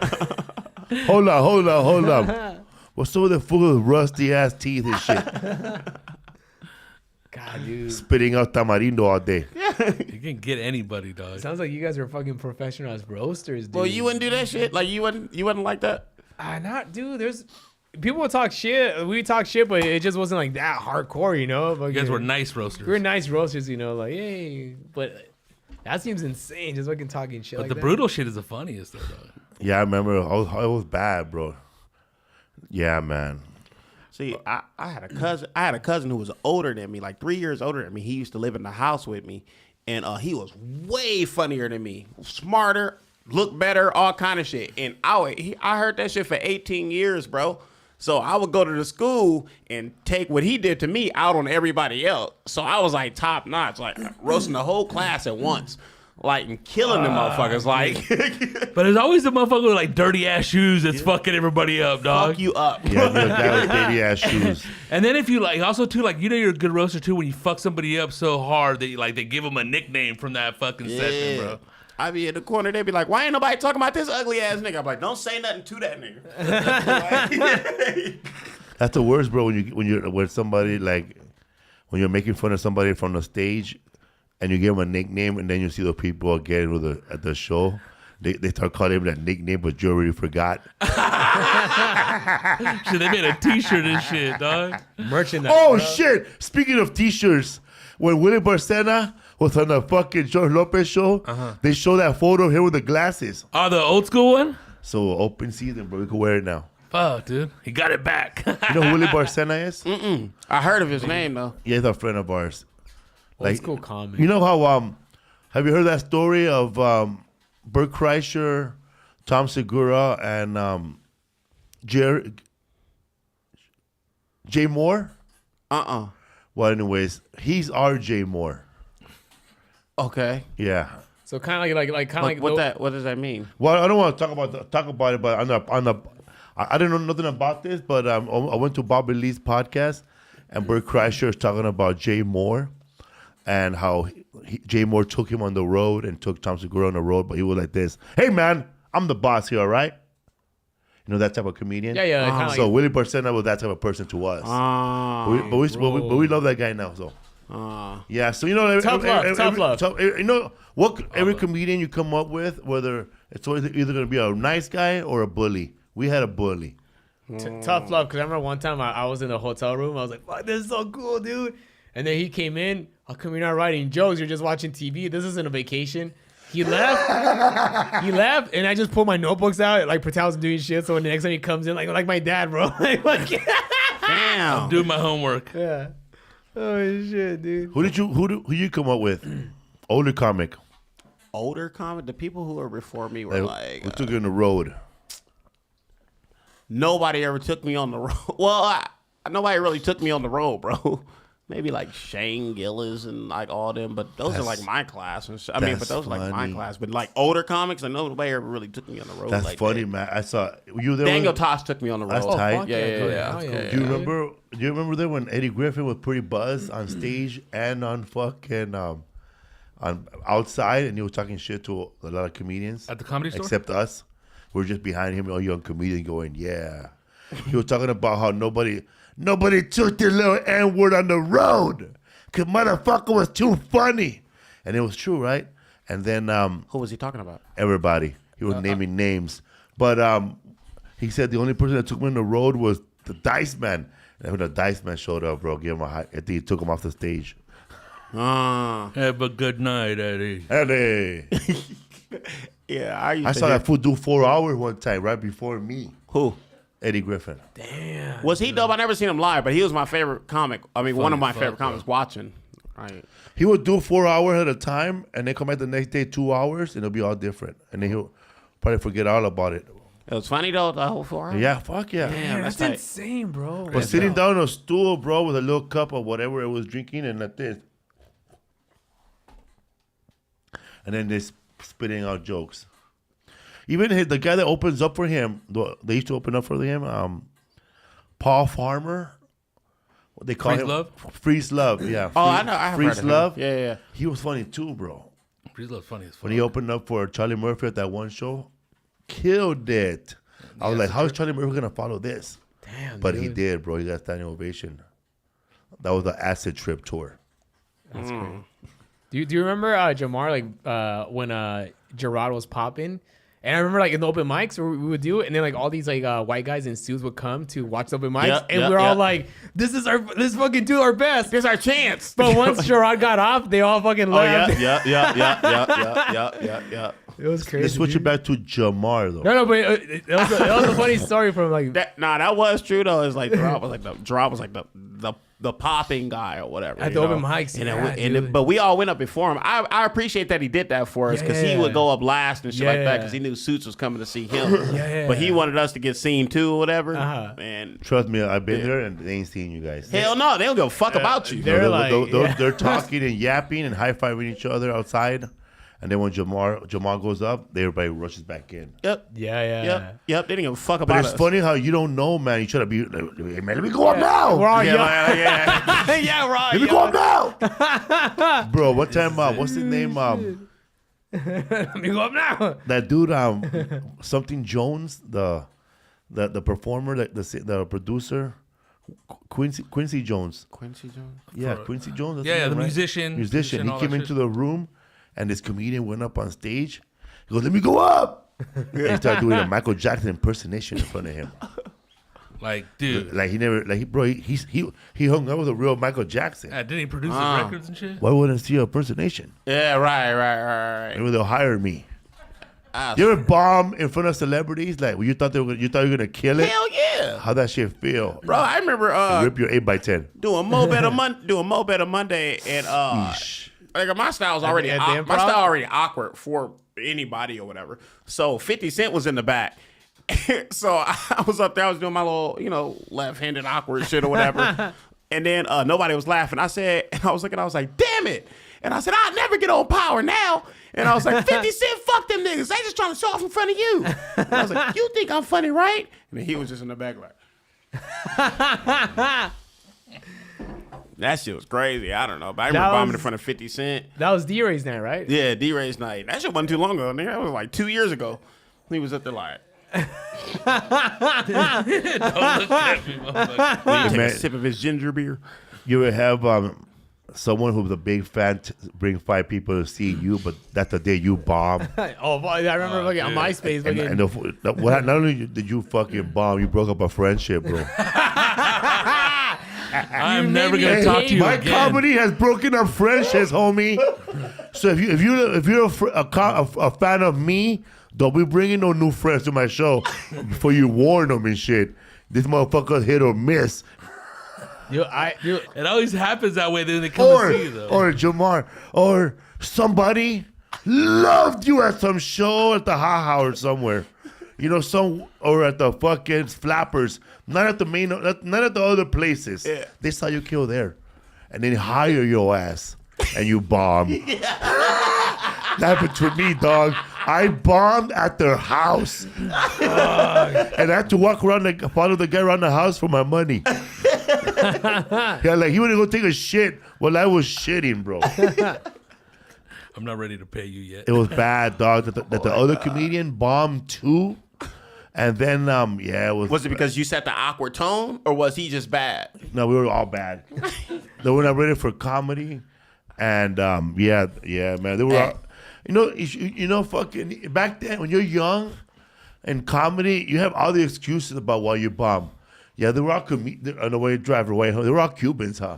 Hold up. What's up with the fool with rusty ass teeth and shit? God, dude. Spitting out tamarindo all day. You can get anybody, dog. Sounds like you guys are fucking professional as roasters, dude. Well, you wouldn't do that shit. Like you wouldn't like that. Not, dude. There's people will talk shit. We talk shit, but it just wasn't like that hardcore, you know. You guys were nice roasters. We're nice roasters, you know. Like, hey, but that seems insane. Just fucking talking shit. But like the that. brutal shit is the funniest, though, dog. Yeah, I remember. I was bad, bro. Yeah, man. See, I had a cousin who was older than me, like 3 years older than me. He used to live in the house with me, and he was way funnier than me, smarter, looked better, all kind of shit. And I heard that shit for 18 years, bro. So I would go to the school and take what he did to me out on everybody else. So I was like top notch, like roasting the whole class at once. Like, and killing them motherfuckers. Like, But there's always the motherfucker with like dirty ass shoes that's fucking everybody up, dog. fuck you up. Yeah, the guy with baby ass shoes. And then if you like, also too, like, you know, you're a good roaster too when you fuck somebody up so hard that you, like, they give them a nickname from that fucking session, bro. I be in the corner, they be like, why ain't nobody talking about this ugly ass nigga? I'm like, don't say nothing to that nigga. That's the worst, bro. When somebody like when you're making fun of somebody from the stage, and you give them a nickname, and then you see the people again at the show. They start calling him that nickname, but you already forgot. Shit, they made a T-shirt and shit, dog. Merchandise. Oh bro. shit! Speaking of T-shirts, when Willie Barcena was on the fucking George Lopez show, they show that photo of him with the glasses. Oh, the old school one? So open season, bro. We can wear it now. Fuck, dude. He got it back. You know who Willie Barcena is? I heard of his name, though. Yeah, he's a friend of ours. Old school comic. You know how have you heard that story of Bert Kreischer, Tom Segura, and Jay Moore? Well, anyways, he's R.J. Moore. Okay. Yeah. So kind of like What does that mean? Well, I don't want to talk about it, but I didn't know nothing about this, but I went to Bobby Lee's podcast, and Bert Kreischer is talking about Jay Moore. And how Jay Moore took him on the road and took Tom Segura on the road, but he was like this: "Hey man, I'm the boss here, all right?" You know that type of comedian. Yeah. Kinda So like, Willie Barcena was that type of person to us. But we love that guy now. So yeah. So you know, Tough love. You know what? Every comedian you come up with, whether it's always either going to be a nice guy or a bully. We had a bully. tough love. Because I remember one time I was in a hotel room. I was like, "Fuck, this is so cool, dude." And then he came in. How come you're not writing jokes? You're just watching TV. This isn't a vacation. He left. And I just pulled my notebooks out, like pretend I was doing shit. So when the next time he comes in, like my dad, bro. Damn. Damn. Doing my homework. Yeah. Oh shit, dude. Who you come up with? Older comic. Older comic? The people who were before me were like... who took you on the road? Nobody ever took me on the road. Well, nobody really took me on the road, bro. Maybe like Shane Gillis and like all them, but those are like my class. And but those are like my class. But like older comics, and nobody ever really took me on the road. That's like funny, that. man. I saw you there. Daniel Tosh took me on the road. That's tight. Yeah. Do you remember there when Eddie Griffin was pretty buzzed on stage and on fucking on outside, and he was talking shit to a lot of comedians At the Comedy Store? except us. We're just behind him, a young comedian, going, "Yeah." He was talking about how nobody nobody took the little N-word on the road. Because motherfucker was too funny. And it was true, right? And then Who was he talking about? everybody. He was naming names. But he said the only person that took me on the road was the Dice Man. And when the Dice Man showed up, bro, gave him a high, I think he took him off the stage. Have a good night, Eddie. Eddie. Yeah, I saw that fool do 4 hours one time right before me. Who? Eddie Griffin. Damn. Was he dope? I never seen him live, but he was my favorite comic. I mean, one of my favorite comics watching. Right. He would do 4 hours at a time, and then come back the next day 2 hours, and it'll be all different. And then he'll probably forget all about it. It was funny though, the whole 4 hours. Yeah, fuck yeah. Damn, that's tight. insane, bro. But sitting down on a stool, bro, with a little cup of whatever it was drinking, and like this. And then this spitting out jokes. Even the guy that opens up for him, they used to open up for him, Paul Farmer. What they call Freeze him? Love? Freeze Love, yeah. Oh, I know. I have Freeze heard of him. Love. Yeah. He was funny too, bro. Freeze Love's funny as fuck. When he opened up for Charlie Murphy at that one show, killed it. I was like, how is Charlie Murphy going to follow this? Damn, But dude. he did, bro. He got standing ovation. That was the Acid Trip tour. That's great. Do you remember Jamar, like when Gerard was popping? And I remember like in the open mics where we would do it, and then like all these like white guys in suits would come to watch the open mics, and we were all like, "This fucking do our best. This is our chance." But once Gerard got off, they all fucking left. Yeah. It was crazy. Let's switch it dude. back to Jamar, though. No, but it was a funny story from like. That was true though. It's like Gerard was like the popping guy or whatever. At you the know? open mics, And yeah, then dude. but we all went up before him. I appreciate that he did that for us because he would go up last and shit like that Yeah. because he knew Suits was coming to see him. Yeah. But he wanted us to get seen too or whatever. Uh-huh. And Trust me, I've been there, and they ain't seen you guys. hell no, they don't give a fuck about you. They're like- They're talking and yapping and high-fiving each other outside. And then when Jamar goes up, everybody rushes back in. Yep. Yeah. Yep. They didn't give a fuck about But it's us. funny how you don't know, man. You try to be, like, hey, man, let me go up now. We're all young. Yeah. Yeah, we're all Let me go young. up now. Bro, what time, what's his name? Let me go up now. That dude, something Jones, the performer, like the producer, Quincy Jones. Quincy Jones. Yeah, Quincy Jones. that's Yeah, his the name, right? musician. Musician. He all came that into shit. the room, and this comedian went up on stage. He goes, "Let me go up." And he started doing a Michael Jackson impersonation in front of him. Like, dude. Like he hung out with a real Michael Jackson. Didn't he produce his records and shit? Why wouldn't I see an impersonation? Yeah, right. Maybe they'll hire me. You ever bomb in front of celebrities? Like, you thought you were gonna kill it? Hell yeah, How'd that shit feel? bro. I remember Rip your 8x10. doing Mo Better Monday, and like my style's already at the my Improv? style already awkward for anybody or whatever. So 50 Cent was in the back. So I was up there, I was doing my little, left-handed awkward shit or whatever. And then nobody was laughing. I was like, damn it. And I said, I'll never get on Power now. And I was like, 50 Cent, fuck them niggas. They just trying to show off in front of you. And I was like, you think I'm funny, right? And then he was just in the back like. That shit was crazy. I don't know. But I remember bombing in front of 50 Cent. That was D-Ray's night, right? Yeah, D-Ray's night. That shit wasn't too long ago, nigga. That was like 2 years ago. He was up there like. Don't look at me, motherfucker. Take man. a sip of his ginger beer. You ever have someone who's a big fan bring 5 people to see you, but that's the day you bomb. Oh, boy, I remember fucking on MySpace. Fucking, Not only did you fucking bomb, you broke up a friendship, bro. I'm never made gonna me talk hate to you My again. comedy has broken up friendships, homie. So if you're a fan of me, don't be bringing no new friends to my show before you warn them and shit. This motherfucker hit or miss. It always happens that way. Then they come to see you, though. Or Jamar, or somebody loved you at some show at the Ha or somewhere. Or at the fucking Flappers. Not at the main, not at the other places. Yeah. They saw you kill there. And then hire your ass. And you bomb. That happened to me, dog. I bombed at their house. And I had to walk around, follow the guy around the house for my money. Yeah, like he went to go take a shit while I was shitting, bro. I'm not ready to pay you yet. It was bad, dog. That the other comedian bombed too. And then, it was. Was it because you set the awkward tone, or was he just bad? No, we were all bad. They were not ready for comedy, and man, they were. All, fucking back then when you're young, in comedy, you have all the excuses about why you bomb. Yeah, they were all on the way to drive away home. They were all Cubans, huh?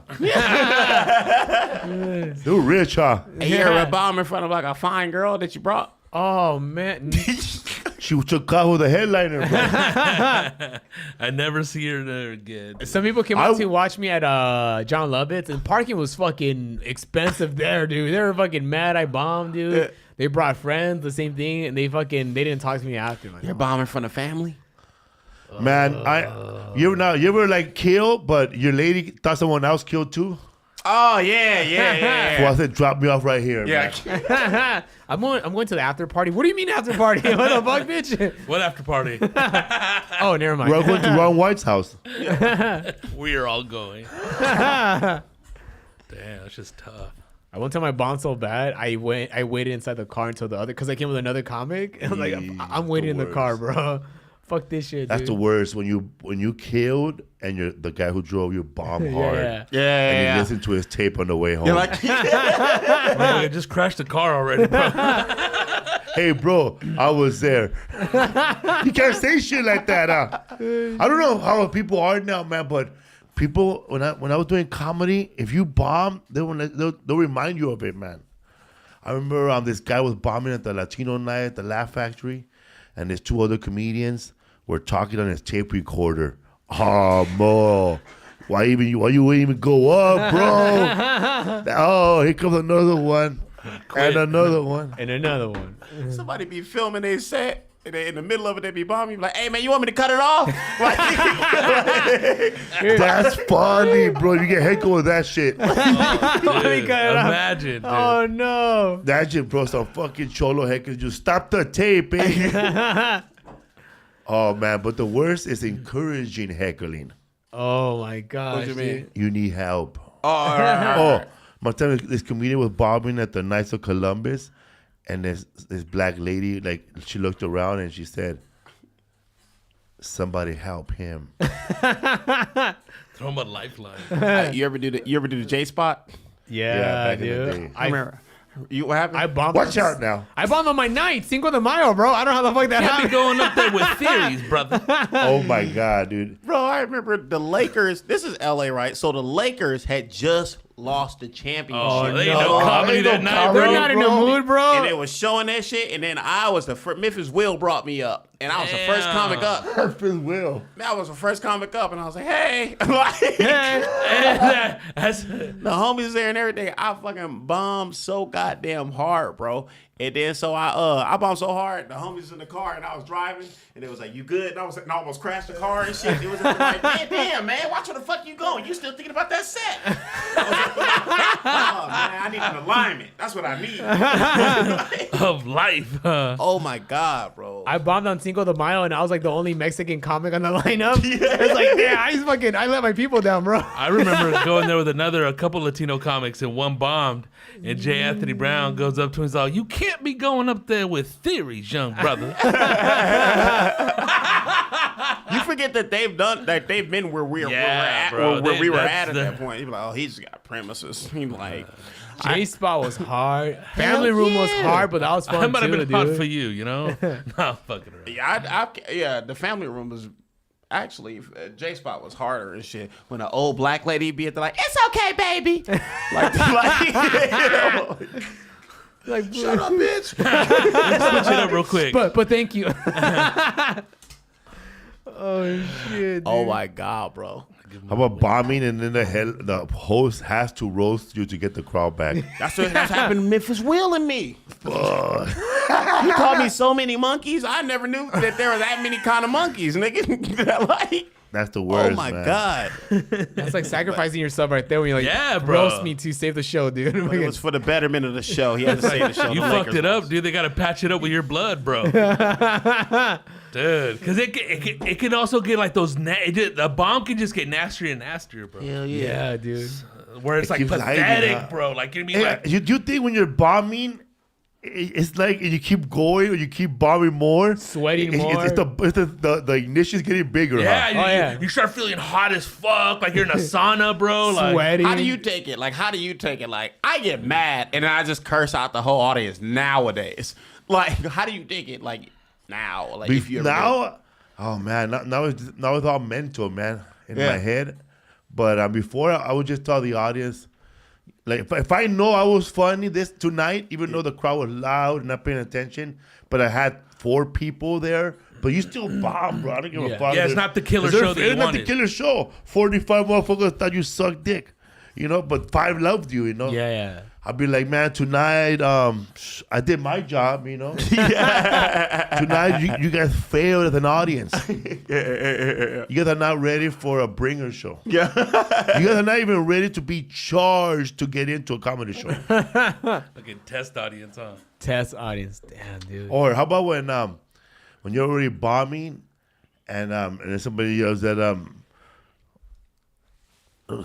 They were rich, huh? And you ever bomb in front of like a fine girl that you brought? Oh man. She took off with a headliner, bro. I never see her there again. Some people came out to watch me at John Lovett's, and parking was fucking expensive there, dude. They were fucking mad I bombed, dude. Yeah. They brought friends, the same thing, and they didn't talk to me after. Like, You're bombing in front of family? Man, you ever like kill, but your lady thought someone else killed too? Oh yeah. Well, I said, drop me off right here. Yeah. Man. I'm going to the after party. What do you mean after party? What the fuck, bitch? What after party? Oh, never mind. We're going to Ron White's house. We are all going. Damn, that's just tough. I one time I bombed so bad, I waited inside the car until the other, because I came with another comic. And I'm like, I'm waiting in the car, bro. Fuck this shit, That's dude. the worst when you killed and you're the guy who drove you bomb hard. Yeah. And you listen to his tape on the way home. You're like, Man, I just crashed the car already, bro. Hey, bro, I was there. You can't say shit like that. I don't know how people are now, man, but people, when I was doing comedy, if you bomb, they'll remind you of it, man. I remember this guy was bombing at the Latino night at the Laugh Factory, and there's two other comedians were talking on his tape recorder. Oh, Mo, why you even go up, bro? Oh, here comes another one. And another one. And another one. somebody be filming their set. And they, in the middle of it, they be bombing. Like, hey, man, you want me to cut it off? That's funny, bro. You get heckled with that shit. Dude, imagine, dude. Oh, no. That shit, bro. Some fucking cholo heckles. Just stop the tape, eh? Oh, man. But the worst is encouraging heckling. Oh, my gosh. What you mean? You need help. Oh, all right. My time this comedian was bombing at the Knights of Columbus. And this black lady, like, she looked around and she said, "Somebody help him." Throw him a lifeline. You ever do the J spot? Yeah, back in the dude. day. I remember. What happened? I bombed. Watch out now. I bombed on my night, Cinco de Mayo, bro. I don't know how the fuck that Can't be happened. going up there with theories, brother. Oh, my God, dude. Bro, I remember the Lakers. This is LA, right? So the Lakers had just lost the championship. Oh, they no. ain't no comedy Ain't no that night, comedy. They're bro. not in the mood, bro. And they was showing that shit, and then I was the first. Memphis Will brought me up, and I was the first Damn. comic up. Perfect will. I was the first comic up, and I was like, hey. Like, That's, the homies there and everything. I fucking bombed so goddamn hard, bro. And then so I bombed so hard, the homies in the car, and I was driving, and it was like, you good? And I almost crashed the car and shit. It was like, damn, man, watch where the fuck you going. You still thinking about that set? I was like, oh, man, I need an alignment. That's what I need. of life. Oh my God, bro. I bombed on Cinco de Mayo, and I was like the only Mexican comic on the lineup. It's like, yeah, I let my people down, bro. I remember going there with a couple Latino comics, and one bombed. And J. Anthony Brown goes up to him and he's like, "You can't be going up there with theories, young brother." You forget that they've been where we were Yeah, at, bro. where we were That's at the- that point. He's like, oh, he's got premises. He's like, J-Spot was hard. Family Room was hard, but that was fun That might have too, been dude. hard for you, you know? Nah, fucking around. yeah, the family room was actually J Spot was harder and shit. When an old black lady be at the like, it's okay, baby. Like, Shut up, bitch. Switch it up real quick. but thank you. Oh shit. Oh my God, bro. How about bombing and then the host has to roast you to get the crowd back? That's happened to Memphis Will and me. You called me so many monkeys. I never knew that there were that many kind of monkeys, nigga. Like, That's the worst, oh my man. God. That's like sacrificing yourself right there when you're like, Yeah, bro. roast me to save the show, dude. But it was for the betterment of the show. He had to save the show. You The fucked Lakers it up, was. dude. They got to patch it up with your blood, bro. Dude, because it can also get like those, the bomb can just get nastier and nastier, bro. Hell yeah, dude. Where it's like keeps hiding, pathetic, huh? bro. Like, you know what I Hey, mean? Like, you think when you're bombing it's like you keep going or you keep bombing more, Sweating it's, more. It's the ignition's getting bigger. Yeah, Huh? you start feeling hot as fuck, like you're in a sauna, bro. Like, Sweating. How do you take it? Like, how do you take it? Like, I get mad and then I just curse out the whole audience nowadays. Like, how do you take it? Like, now, like if you ever Now, oh man, now it's all mental, man, in my head. But before, I would just tell the audience, like, if I know I was funny tonight, even though the crowd was loud and not paying attention, but I had 4 people there, but you still bomb, bro. I don't give a fuck. Yeah, it's not the killer show that you It's not wanted. the killer show. 45 motherfuckers thought you sucked dick, but 5 loved you, Yeah. I'd be like, man, tonight, I did my job, Tonight, you guys failed as an audience. You guys are not ready for a bringer show. Yeah. You guys are not even ready to be charged to get into a comedy show. Fucking test audience, huh? Test audience. Damn, dude. Or how about when you're already bombing and then somebody yells at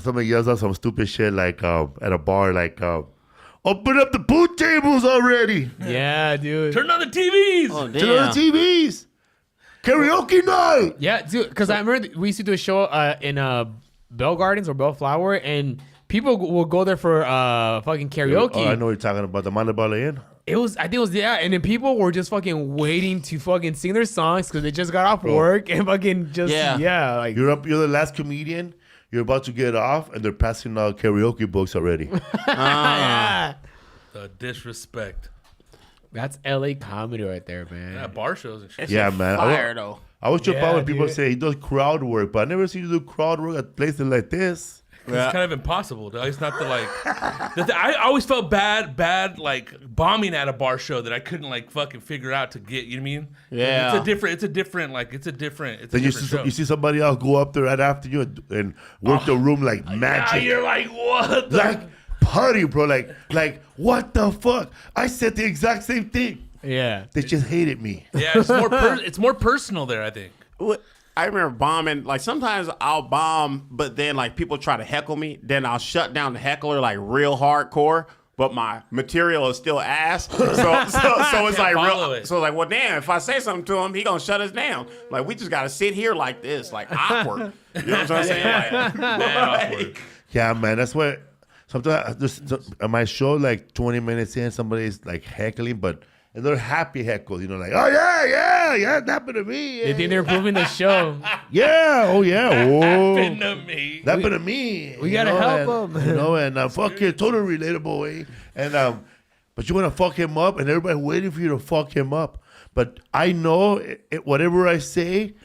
somebody yells out some stupid shit like at a bar like open up the pool tables already. Yeah, dude. Turn on the TVs. Oh, Turn on the TVs. Karaoke night. Yeah, dude. Because I remember we used to do a show in Bell Gardens or Bellflower, and people will go there for fucking karaoke. Oh, I know what you're talking about. The Mandabala Inn. I think it was, and then people were just fucking waiting to fucking sing their songs because they just got off work and fucking just, like. You're the last comedian. You're about to get off, and they're passing out karaoke books already. Yeah. The disrespect. That's LA comedy right there, man. Yeah, bar shows and shit. Yeah, man. Fire, though. I was jump Yeah, out when people dude. say he does crowd work, but I never seen you do crowd work at places like this. It's kind of impossible. Though. It's not the like. I always felt bad, like bombing at a bar show that I couldn't like fucking figure out to get. You know what I mean? Yeah. It's a different Then you show. see somebody else go up there right after you and work the room like Yeah, magic. you're like what? Like party, bro. Like what the fuck? I said the exact same thing. Yeah. They just hated me. Yeah, it's more personal there. I think. I remember bombing. Like sometimes I'll bomb, but then like people try to heckle me. Then I'll shut down the heckler like real hardcore. But my material is still ass. So it's like follow real. it. So like, well, damn, if I say something to him, he gonna shut us down. Like we just gotta sit here like this, like awkward. You know what I'm saying? Like, awkward. Yeah, man. That's what sometimes at my show, like 20 minutes in, somebody's like heckling, but they're happy heckles, like, oh yeah, that happened to me. They think they're improving the show. Yeah, oh yeah, Happened to me. that happened to me. We gotta help him. And fuck it, totally relatable, eh? And but you want to fuck him up, and everybody's waiting for you to fuck him up. But I know whatever I say,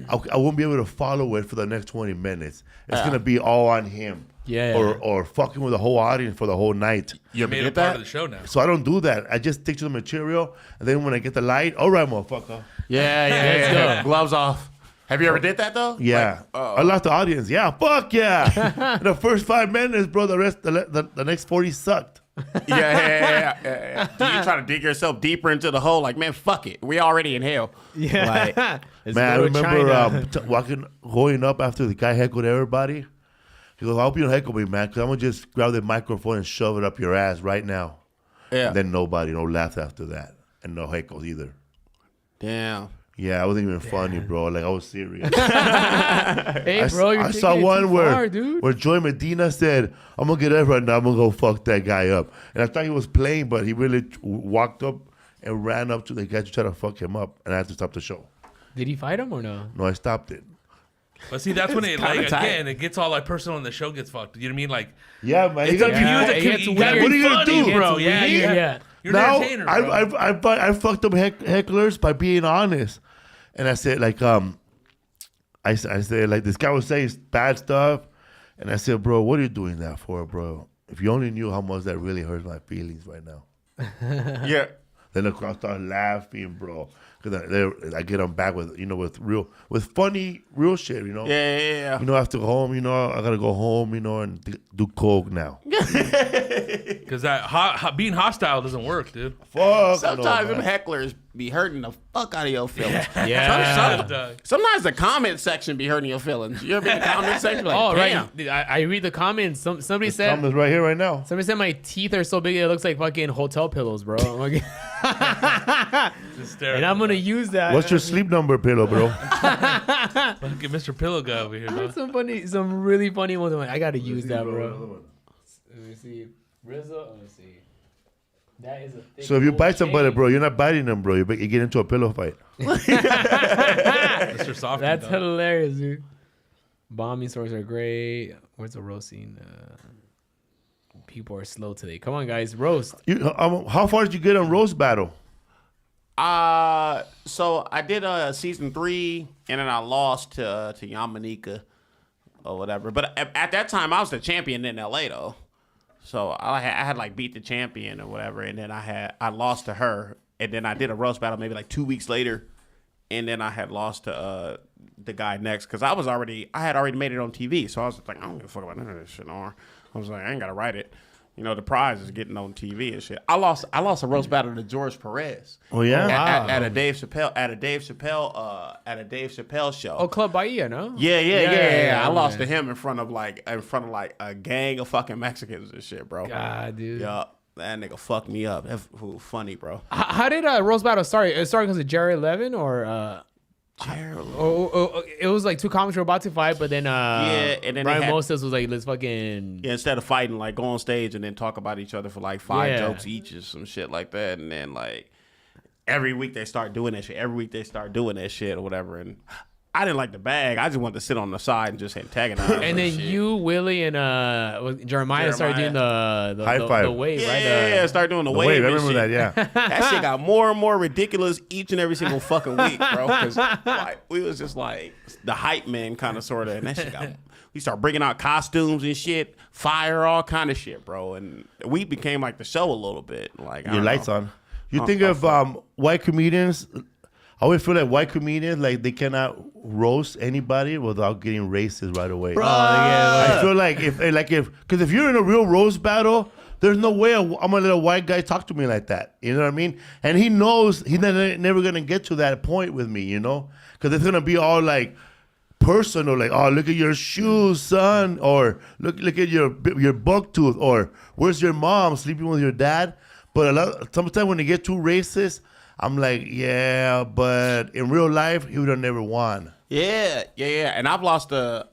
I won't be able to follow it for the next 20 minutes. It's gonna be all on him. Yeah. Or fucking with the whole audience for the whole night. you Made get it part that? of the show now. So I don't do that. I just stick to the material, and then when I get the light, all right, motherfucker. Yeah. Gloves off. Have you ever did that though? Yeah, I lost the audience. Yeah, fuck yeah. The first 5 minutes, bro. The next 40 sucked. Yeah. Do you try to dig yourself deeper into the hole? Like, man, fuck it. We already in hell. Yeah. Let's Man, I go to remember China. going up after the guy heckled everybody. He goes, I hope you don't heckle me, man, because I'm going to just grab the microphone and shove it up your ass right now. Yeah. And then nobody, no laughs after that. And no heckles either. Damn. Yeah, I wasn't even funny, bro. Like, I was serious. Hey, bro, you're I saw taking it one too far, dude. where Joy Medina said, I'm going to get up right now. I'm going to go fuck that guy up. And I thought he was playing, but he really walked up and ran up to the guy to try to fuck him up. And I had to stop the show. Did he fight him or no? No, I stopped it. But see, that's when it kinda tight. again, it gets all like personal and the show gets fucked. You know what I mean? Like Yeah, man. it's up to you Yeah, as a it kid. gets You weird. gotta What are be you gonna funny, do? bro. It's Yeah, weird. you're Yeah. you're an Now, entertainer, bro. I fucked up hecklers by being honest. And I said, like, I said, like, this guy was saying bad stuff. And I said, bro, what are you doing that for, bro? If you only knew how much that really hurts my feelings right now. Yeah. Then the crowd started laughing, bro. Because I get them back with with funny real shit. Yeah. You know, after home, I gotta go home, and do coke now. Because being hostile doesn't work, dude. Fuck. Sometimes no, them man. hecklers be hurting the fuck out of your feelings. Yeah. Sometimes the comment section be hurting your feelings. You ever been in the comment section? Like, Oh, damn. right. I read the comments. Somebody said Comments right here, right now. somebody said my teeth are so big it looks like fucking hotel pillows, bro. I'm like, and I'm gonna use that. What's your sleep number, pillow, bro? Get Mr. Pillow Guy over here, bro. Some really funny ones. I'm like, I gotta use that, bro. Let me see. Rizzo. Let me see. That is a thick So if you gold bite somebody, chain. bro, you're not biting them, bro. You get into a pillow fight. Mr. Soft. That's hilarious, dude. Bombing stores are great. Where's the roasting? People are slow today. Come on, guys, roast. How far did you get on roast battle? So I did season 3, and then I lost to Yamanika or whatever. But at that time, I was the champion in LA though. So I had like beat the champion or whatever, and then I lost to her, and then I did a roast battle maybe like 2 weeks later, and then I had lost to the guy next because I had already made it on TV. So I was like, I don't give a fuck about none of this shit no more. I was like, I ain't gotta write it. The prize is getting on TV and shit. I lost a roast battle to George Perez. Oh yeah. At a Dave Chappelle show. Oh, Club Bahia, no? Yeah. I lost to him in front of like a gang of fucking Mexicans and shit, bro. God, dude. Yeah, that nigga fucked me up. That's funny, bro. How did roast battle start? It started because of Jerry Levin or it was like two comics were about to fight, but then and then Brian Moses was like, let's fucking instead of fighting, like go on stage and then talk about each other for like 5 Yeah. jokes each or some shit like that, and then like every week they start doing that shit. Or whatever, and I didn't like the bag. I just wanted to sit on the side and just antagonize. And then shit. you, Willie, and Jeremiah started doing the High five. the wave, right? Yeah, start doing the The wave. wave. I and remember shit. that. Yeah. That shit got more and more ridiculous each and every single fucking week, bro. Because like, we was just like the hype man kind of sort of, and that shit got. We start bringing out costumes and shit, fire, all kind of shit, bro. And we became like the show a little bit. Like Your lights on. You think of white comedians. I always feel like white comedians, like they cannot roast anybody without getting racist right away. I feel like because if you're in a real roast battle, there's no way I'm gonna let a white guy talk to me like that. You know what I mean? And he knows he's never gonna get to that point with me. Because it's gonna be all like personal, like, oh, look at your shoes, son, or look at your buck tooth, or where's your mom sleeping with your dad? But sometimes when they get too racist, I'm like, yeah, but in real life, he would have never won. Yeah. And I've lost a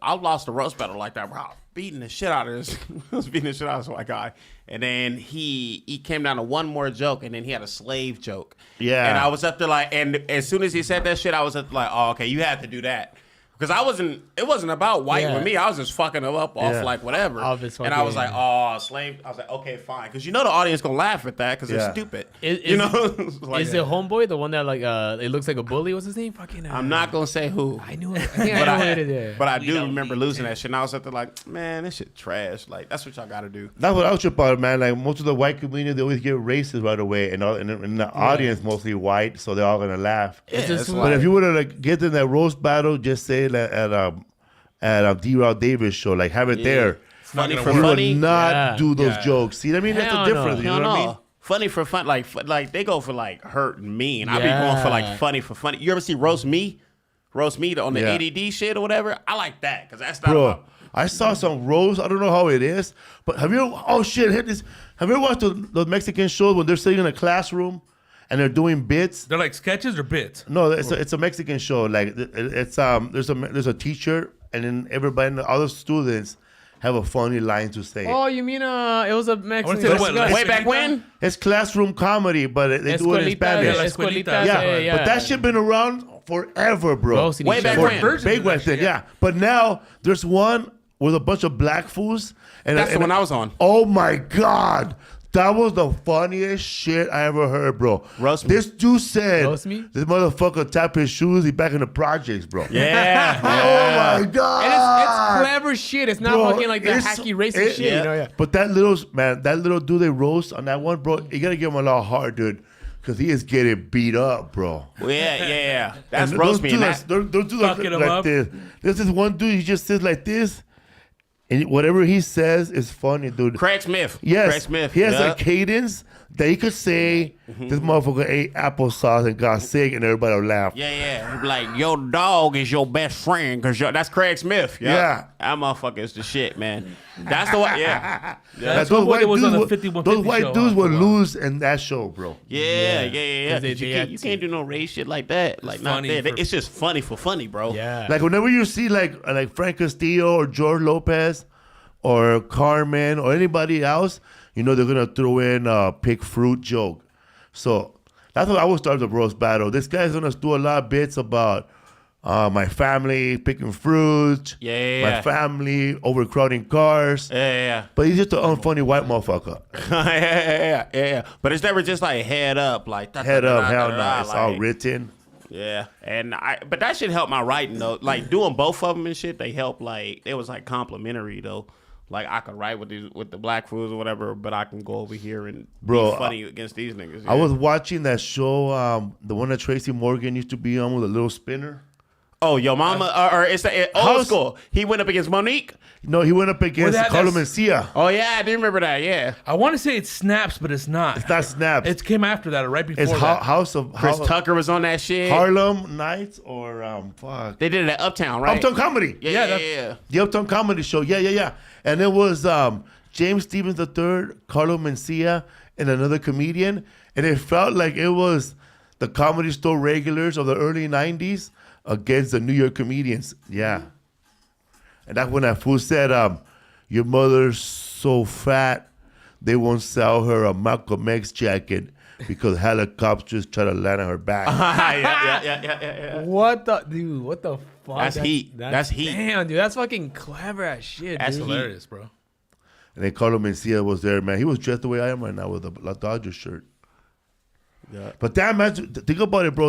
roast battle like that, bro. I was beating the shit out of this white guy. And then he came down to one more joke, and then he had a slave joke. Yeah. And I was up there like, and as soon as he said that shit, I was up like, oh, okay, you have to do that. Because it wasn't about white with me. I was just fucking him up off like whatever. And I was like, oh, slave. I was like, okay, fine. Because the audience going to laugh at that because they're stupid. Is it homeboy the one that like it looks like a bully? What's his name? Fucking. I'm not going to say who. I knew it. I think I know who it is. But I do remember losing that shit. And I was up there like, man, this shit trash. Like, that's what y'all got to do. That's what I was about, man. Like, most of the white comedians, they always get racist right away. And the audience mostly white, so they're all going to laugh. But if you would have get in that roast battle, just say that at D-Raw Davis show, like have it there. Funny for You funny. would not do those jokes. See what I mean? That's the difference. You know what I mean? Funny for fun, like they go for like hurt and mean. I be going for like funny for funny. You ever see roast me on the ADD shit or whatever? I like that because that's not. Bro, I saw some roast. I don't know how it is, but have you? Oh shit! Hit this. Have you ever watched those Mexican shows when they're sitting in a classroom and they're doing bits? They're like sketches or bits? No, it's a Mexican show. Like it's there's a teacher, and then everybody, all the students have a funny line to say. Oh, you mean it was a Mexican? Way back when? It's classroom comedy, but they do it in Spanish. Escuelitas, Yeah, but that shit been around forever, bro. Way back when? Big West thing, yeah. But now there's one with a bunch of black fools. And That's the one I was on. Oh my God. That was the funniest shit I ever heard, bro. Roast me. This dude said, Roast me? this motherfucker tap his shoes, he back in the projects, bro. Yeah. Oh my God. And it's clever shit. It's not Bro, fucking like the hacky racist shit. But that little dude they roast on that one, bro, you gotta give him a lot hard, dude. because he is getting beat up, bro. Well, yeah. That's And roast those being dudes that. Those dudes Fucking him like up. this. There's this one dude, he just sits like this, and whatever he says is funny, dude. Craig Smith. Yes, Craig Smith. he has yeah. a cadence that he could say, this motherfucker ate applesauce and got sick, and everybody will laugh. Yeah. He'd be like, your dog is your best friend, because that's Craig Smith. Yeah. That motherfucker is the shit, man. That's the one, yeah. That's those what it was on the would- 5150 those white show, dudes huh, would for a while. lose in that show, bro. Yeah. 'Cause they You can't do no race shit like that. Like, not funny there. for- It's just funny for funny, bro. Yeah. Like whenever you see like Frank Castillo or George Lopez or Carmen or anybody else, you know they're gonna throw in a pick fruit joke. So that's what I would start the roast battle. This guy's gonna do a lot of bits about my family picking fruit, Yeah. my family overcrowding cars. Yeah. But he's just an unfunny white motherfucker. yeah. But it's never just like head up, like Head up, hell no. It's all like, written. Yeah, but that should help my writing though. Like doing both of them and shit, they help. Like it was like complimentary though. Like I could write with the black foods or whatever, but I can go over here and Bro, be funny against these niggas. I yeah. was watching that show, the one that Tracy Morgan used to be on with a little spinner. Oh, your mama, or it's the old How's- school. He went up against Monique. No, he went up against that- Carlo that's- Mencia. Oh yeah, I do remember that. Yeah, I want to say it's Snaps, but it's not. It's not Snaps. It came after that, or right before It's that. House of Chris Tucker was on that shit. Harlem Nights or fuck They did it at Uptown, right? Uptown Comedy. Yeah. The Uptown Comedy Show. Yeah. And it was James Stevens III, Carlo Mencia, and another comedian, and it felt like it was the Comedy Store regulars of the early '90s against the New York comedians. Yeah. And that's when that fool said, your mother's so fat, they won't sell her a Malcolm X jacket because helicopters try to land on her back. yeah. What the fuck? That's heat. That's heat. Damn, dude. That's fucking clever as shit, That's dude. heat. Hilarious, bro. And then Carlo Mencia was there, man. He was dressed the way I am right now with a La Dodgers shirt. Yeah. But damn, man, think about it, bro.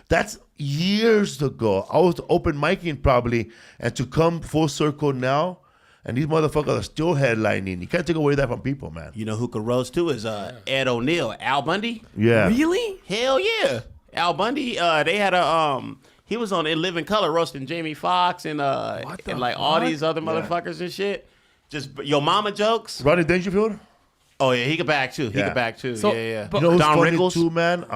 That's years ago. I was open micing probably, and to come full circle now, and these motherfuckers are still headlining. You can't take away that from people, man. You know who could roast too is Ed O'Neill, Al Bundy. Yeah. Really? Hell yeah, Al Bundy. They had a he was on In Living Color roasting Jamie Foxx and the like all fuck? these other motherfuckers and shit. Just your mama jokes. Rodney Dangerfield? Oh yeah, he could back too. He Yeah. could back too. So- yeah. but- You know who's Don funny Rickles. too, man?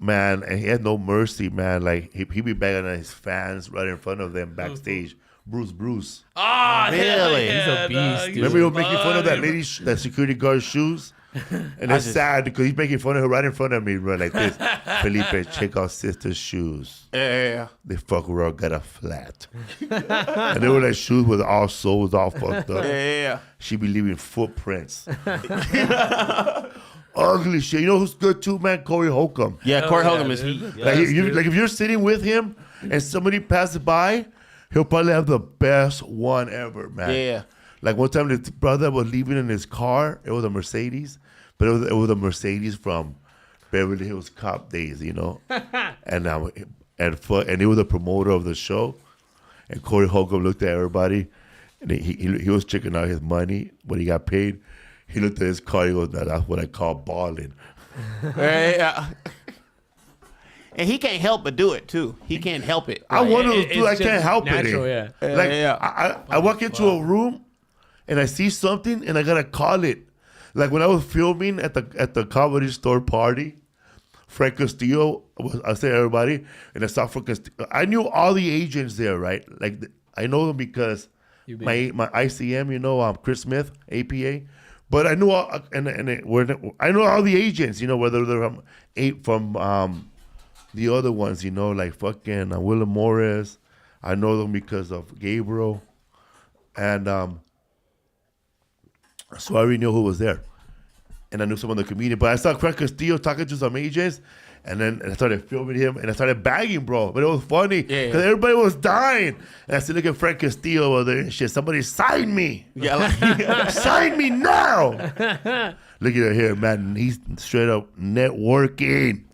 Man, and he had no mercy, man. Like he be banging on his fans right in front of them backstage. Bruce. Ah, Really? He's a beast, dude. Remember he was making fun of that lady, that security guard's shoes? And it's sad because he's making fun of her right in front of me, right like this. Felipe, check out sister's shoes. Yeah. They fuck around, got a flat. And they were like shoes with all soles all fucked up. Yeah. She be leaving footprints. Ugly shit. You know who's good too, man? Corey Holcomb. Yeah, Corey yeah, Holcomb is dude. heat. Yeah. Like, Yes, you, dude. like if you're sitting with him and somebody passes by, he'll probably have the best one ever, man. Yeah. Like one time, his brother was leaving in his car. It was a Mercedes, but it was a Mercedes from Beverly Hills Cop days, you know. and he was the promoter of the show. And Corey Holcomb looked at everybody, and he was checking out his money when he got paid. He looked at his car. He goes, "Now that's what I call balling." Yeah. And he can't help but do it too. He can't help it. I'm one of those It's dudes. I just can't help natural, it. yeah. Like Yeah. I walk into a room and I see something and I gotta call it. Like when I was filming at the Comedy Store party, Frank Castillo I say everybody, and I saw Frank Castillo. I knew all the agents there, right? Like I know them because my ICM, you know, Chris Smith, APA. But I knew all, I know all the agents, you know, whether they're from the other ones, you know, like fucking Willem Morris. I know them because of Gabriel. And so I already knew who was there. And I knew some of the comedians. But I saw Frank Castillo talking to some agents. And then I started filming him. And I started bagging, bro. But it was funny. Because everybody was dying. And I said, look at Frank Castillo over there and shit. Somebody sign me. Yeah, like, Sign me now. Look at it here, man. He's straight up networking.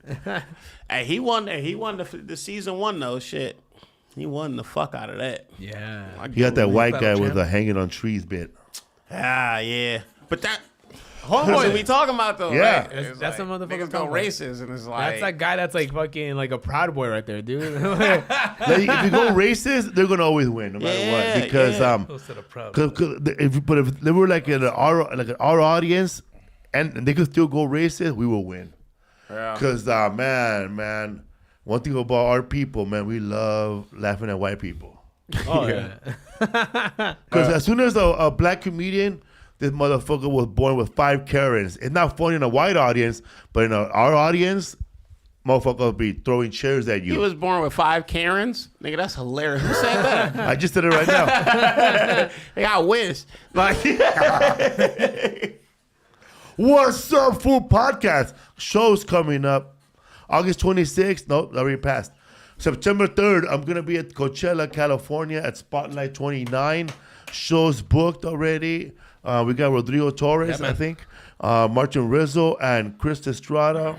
hey, he won the season one though. Shit, he won the fuck out of that. Yeah. He got that white guy Battle with champ. a hanging on trees bit. Ah, yeah. But that. That's what we talking about though. Yeah. Right? That's- It's that's like, the motherfucker niggas go talking about. racist, and it's like That's that guy that's like fucking like a proud boy right there, dude. Like, if you go racist, they're gonna always win, no matter Yeah, what. Because yeah. Instead of proud. if they were like in our audience, and they could still go racist, we will win. Yeah. Because man, one thing about our people, man, we love laughing at white people. Oh yeah. Because as soon as a black comedian, this motherfucker was born with 5 Karens. It's not funny in a white audience, but in our audience, motherfucker will be throwing chairs at you. He was born with 5 Karens. Nigga, that's hilarious. Who said that? I just did it right now. Hey, I wish. Like, What's Up Fool Podcast. Shows coming up. August 26th. Nope, that already passed. September 3rd, I'm going to be at Coachella, California at Spotlight 29. Shows booked already. We got Rodrigo Torres, I think. Martin Rizzo and Chris Estrada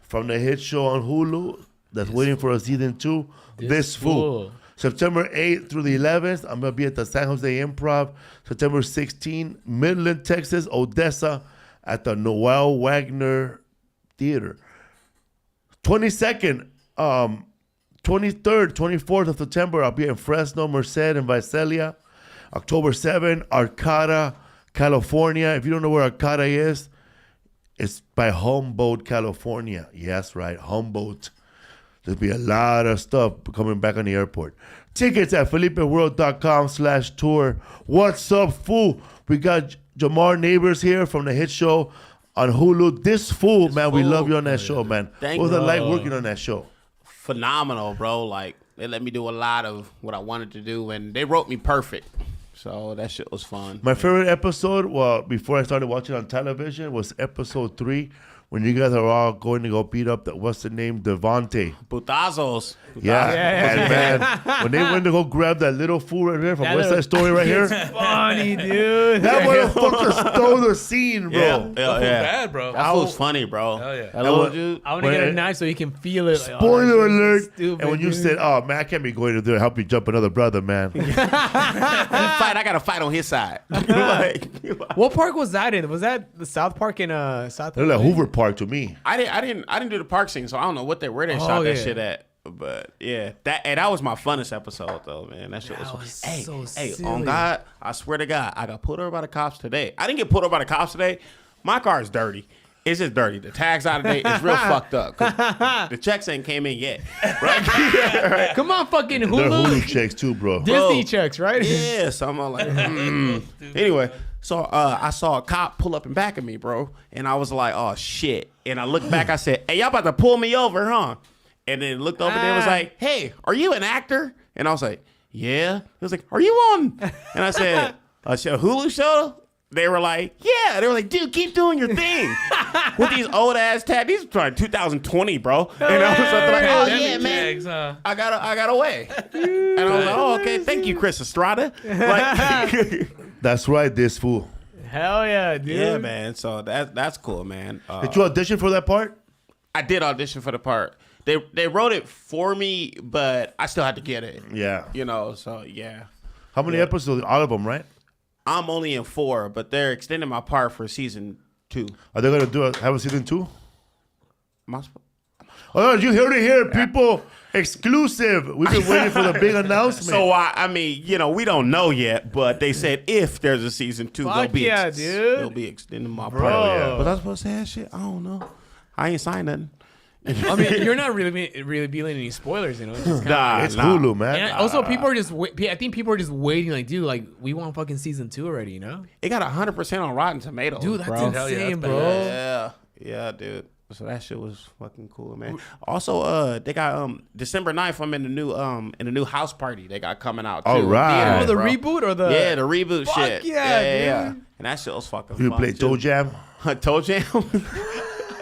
from the hit show on Hulu that's waiting for a season 2. This Fool. September 8th through the 11th, I'm going to be at the San Jose Improv. September 16th, Midland, Texas, Odessa at the Noel Wagner Theater. 22nd, 23rd, 24th of September, I'll be in Fresno, Merced, and Visalia. October 7th, Arcata, California. If you don't know where Arcata is, it's by Humboldt, California. Yes, right, Humboldt. There'll be a lot of stuff coming back on the airport. Tickets at FelipeWorld.com/tour. What's up, fool? We got Jamar Neighbors here from the hit show on Hulu. This Fool, man, we love you on that show, man. Thank What was it you. like working on that show? phenomenal, bro. Like, they let me do a lot of what I wanted to do, and they wrote me perfect. So that shit was fun. My favorite episode, well, before I started watching on television, was episode 3 when you guys are all going to go beat up what's the name, Devontae. Putazos. Yeah, and man, when they went to go grab that little fool right here from That West Side little- Story right here, Funny, dude. that motherfucker stole the scene, bro. Yeah, I feel bad, bro. That was funny, bro. Hell yeah. That little was- dude. I want to When get a it- knife so you can feel it. Like, Spoiler that shit's alert. stupid, And when you dude. said, oh, man, I can't be going to there help you jump another brother, man. I got to fight on his side. Like, What park was that in? Was that the South Park in South? They're like Hoover Park to me. I didn't do the park scene, so I don't know where they shot that yeah. shit at. But yeah, that was my funnest episode though, man. That shit was fun. was Hey, so hey, silly. on God, I swear to God, I got pulled over by the cops today. I didn't get pulled over by the cops today. My car is dirty. It's just dirty. The tag's out of date. It's real fucked up. 'Cause the checks ain't came in yet. Right? Come on, fucking They're Hulu. Hulu checks too, bro. Disney checks, right? Yeah, so I'm all like, Anyway, so I saw a cop pull up in back of me, bro, and I was like, oh shit. And I looked back, I said, hey, y'all about to pull me over, huh? And then looked over there and was like, hey, are you an actor? And I was like, yeah. He was like, are you on? And I said, a Hulu show? They were like, yeah. They were like, dude, keep doing your thing. With these old ass tags. These are like 2020, bro. And I was like, oh yeah, man. Tags, huh? I got away. And I was like, oh, okay, thank you, Chris Estrada. Like, That's right, this fool. Hell yeah, dude. yeah, man. So that's cool, man. Did you audition for that part? I did audition for the part. They wrote it for me, but I still had to get it. Yeah. You know, so yeah. How many episodes? All of them, right? I'm only in 4, but they're extending my part for season 2. Are they going to have a season 2? Am I sp- Oh, you heard it here, people. Exclusive. We've been waiting for the big announcement. So I mean, you know, we don't know yet, but they said if there's a season 2, Fuck they'll be yeah, dude. they'll be extending my Bro. part. yeah. Was I supposed to say that shit? I don't know. I ain't signed nothing. I mean, you're not really revealing any spoilers, you know. It's just kinda- Nah, it's nah. Hulu, man. And also, people are just. I think people are just waiting. Like, dude, like we want fucking season 2 already, you know? It got 100% on Rotten Tomatoes, Dude, that's bro. insane, Hell yeah, that's bro. Yeah, dude. So that shit was fucking cool, man. Also, they got December 9th. I'm in the new house party they got coming out. Too. All right. Oh, the bro. reboot or the? Yeah, the reboot Fuck shit. yeah, dude. And that shit was fucking You fun. play Toe Jam? Toe Jam?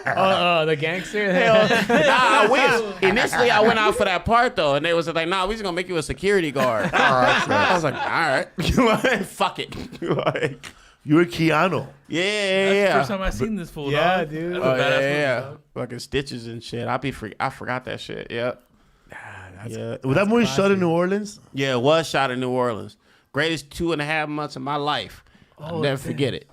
The gangster. Nah, I wish. Initially, I went out for that part though, and they was like, "Nah, we just gonna make you a security guard." I was like, "All right, fuck it." Like, You were Keanu. yeah. First time I seen this fool. Yeah, dog. dude. That's a Oh, badass movie, yeah. dog. Fucking stitches and shit. I forgot that shit. Yep. Yeah. Was that movie shot in New Orleans? Yeah, it was shot in New Orleans. Greatest 2.5 months of my life. I'll never forget it.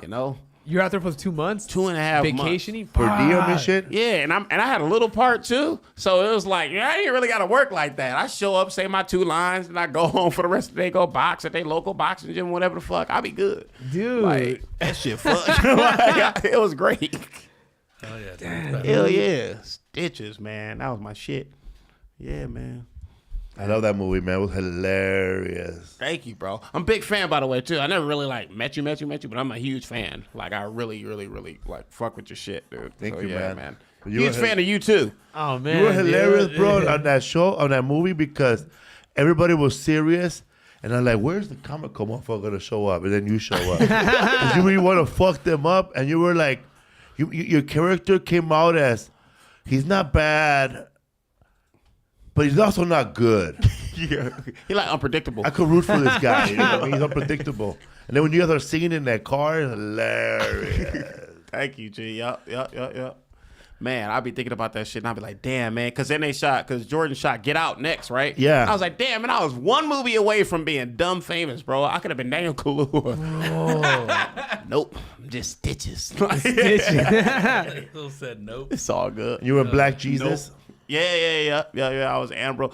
You know? You're out there for 2 months? 2.5 months. Vacationing? Per diem and shit. Yeah, and I had a little part too, so it was like I didn't really got to work like that. I show up, say my 2 lines, and I go home for the rest of the day. Go box at their local boxing gym, whatever the fuck. I'll be good, Dude. Like that shit, fuck. Like, it was great. Oh yeah. Dude. Hell yeah, Stitches, man, that was my shit. Yeah, man. I love that movie, man. It was hilarious. Thank you, bro. I'm a big fan, by the way, too. I never really like met you, but I'm a huge fan. Like I really like fuck with your shit, dude. Thank you, yeah, man. Huge fan of you too. Oh, man. You were hilarious, dude. bro, on that show, on that movie, because everybody was serious. And I'm like, where's the comical motherfucker gonna show up? And then you show up. 'Cause you really want to fuck them up. And you were like, your character came out as, he's not bad, but he's also not good. Yeah, he like unpredictable. I could root for this guy. You know what I mean? He's unpredictable. And then when you guys are singing in that car, it's hilarious. Thank you, G. Yup. Man, I'll be thinking about that shit, and I'll be like, damn, man. Because then because Jordan shot Get Out next, right? Yeah. I was like, damn, man, I was one movie away from being dumb famous, bro. I could have been Daniel Kaluuya. Nope, I'm just Stitches. Still said nope. It's all good. You were Black Jesus? Nope. Yeah. I was Ambrose.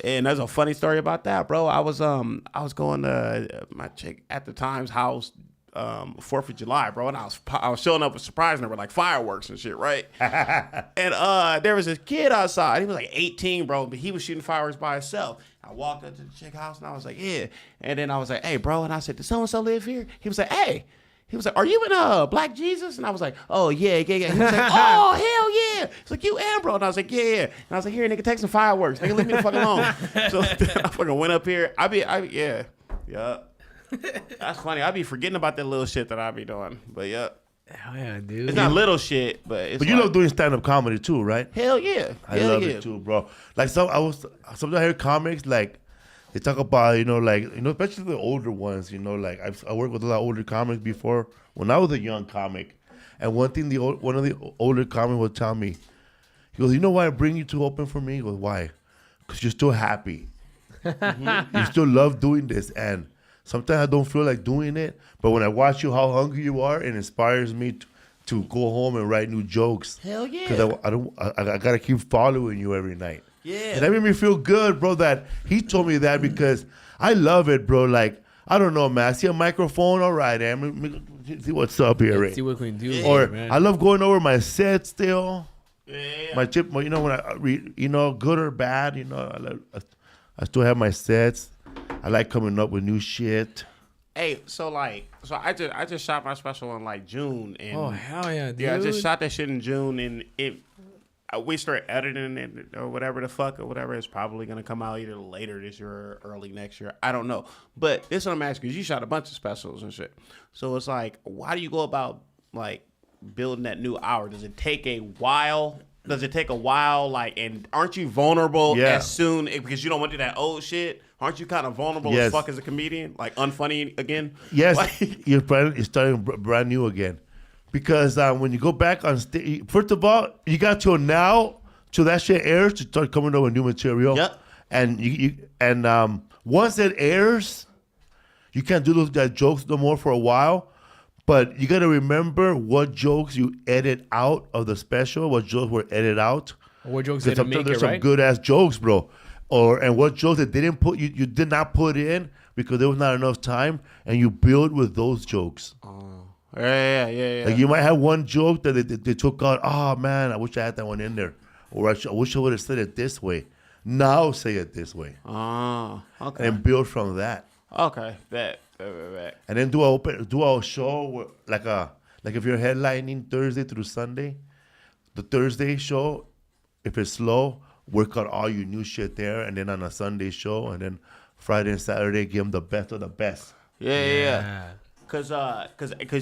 And there's a funny story about that, bro. I was going to my chick at the time's house, 4th of July, bro, and I was showing up with surprising her with like fireworks and shit, right? And there was this kid outside. He was like 18, bro, but he was shooting fireworks by himself. I walked up to the chick house and I was like, yeah. And then I was like, hey, bro, and I said, does so and so live here? He was like, hey. He was like, are you in Black Jesus? And I was like, oh, yeah. He was like, oh, hell yeah. He's like, you Ambrose. And I was like, yeah. And I was like, here, nigga, take some fireworks. Nigga, leave me the fuck alone. So I fucking went up here. Yeah. That's funny. I be forgetting about that little shit that I be doing. But, yeah. Hell yeah, dude. It's not little shit, but it's But you like, love doing stand-up comedy too, right? hell yeah. I love it too, bro. Like sometimes I hear comics like they talk about, especially the older ones, like I worked with a lot of older comics before when I was a young comic. And one thing one of the older comics would tell me, he goes, you know why I bring you to open for me? He goes, why? Because you're still happy. You still love doing this. And sometimes I don't feel like doing it. But when I watch you, how hungry you are, it inspires me to go home and write new jokes. Hell yeah. Because I got to keep following you every night. Yeah. And that made me feel good, bro, that he told me that because I love it, bro. Like, I don't know, man. I see a microphone, all right, man. See what's up here, Let's right? see what we can do. Or man. I love going over my set still. Yeah. My chip, when I read, good or bad, I still have my sets. I like coming up with new shit. Hey, so I just shot my special in like June, and Oh, hell yeah, dude. yeah, I just shot that shit in June, and we started editing it or whatever the fuck or whatever. It's probably gonna come out either later this year or early next year. I don't know, but this is what I'm asking, because you shot a bunch of specials and shit. So it's like, why do you go about like building that new hour? Does it take a while? Like, and aren't you vulnerable as soon because you don't want to do that old shit? Aren't you kind of vulnerable as fuck as a comedian? Like unfunny again? Yes, Like, you're starting brand new again. Because when you go back on stage, first of all, you got till now, till that shit airs, to start coming up with new material. Yep. And once it airs, you can't do those jokes no more for a while. But you got to remember what jokes you edit out of the special, what jokes were edited out. What jokes Because didn't make there's it, some right? good ass jokes, bro. And what jokes that didn't put you did not put in because there was not enough time, and you build with those jokes. yeah. Like you might have one joke that they took out. Oh man, I wish I had that one in there, or I wish I would have said it this way. Now say it this way, Okay. and build from that. Okay. Bet. And then do a show like if you're headlining Thursday through Sunday, the Thursday show, if it's slow, work out all your new shit there, and then on a Sunday show, and then Friday and Saturday give them the best of the best. Yeah. Cause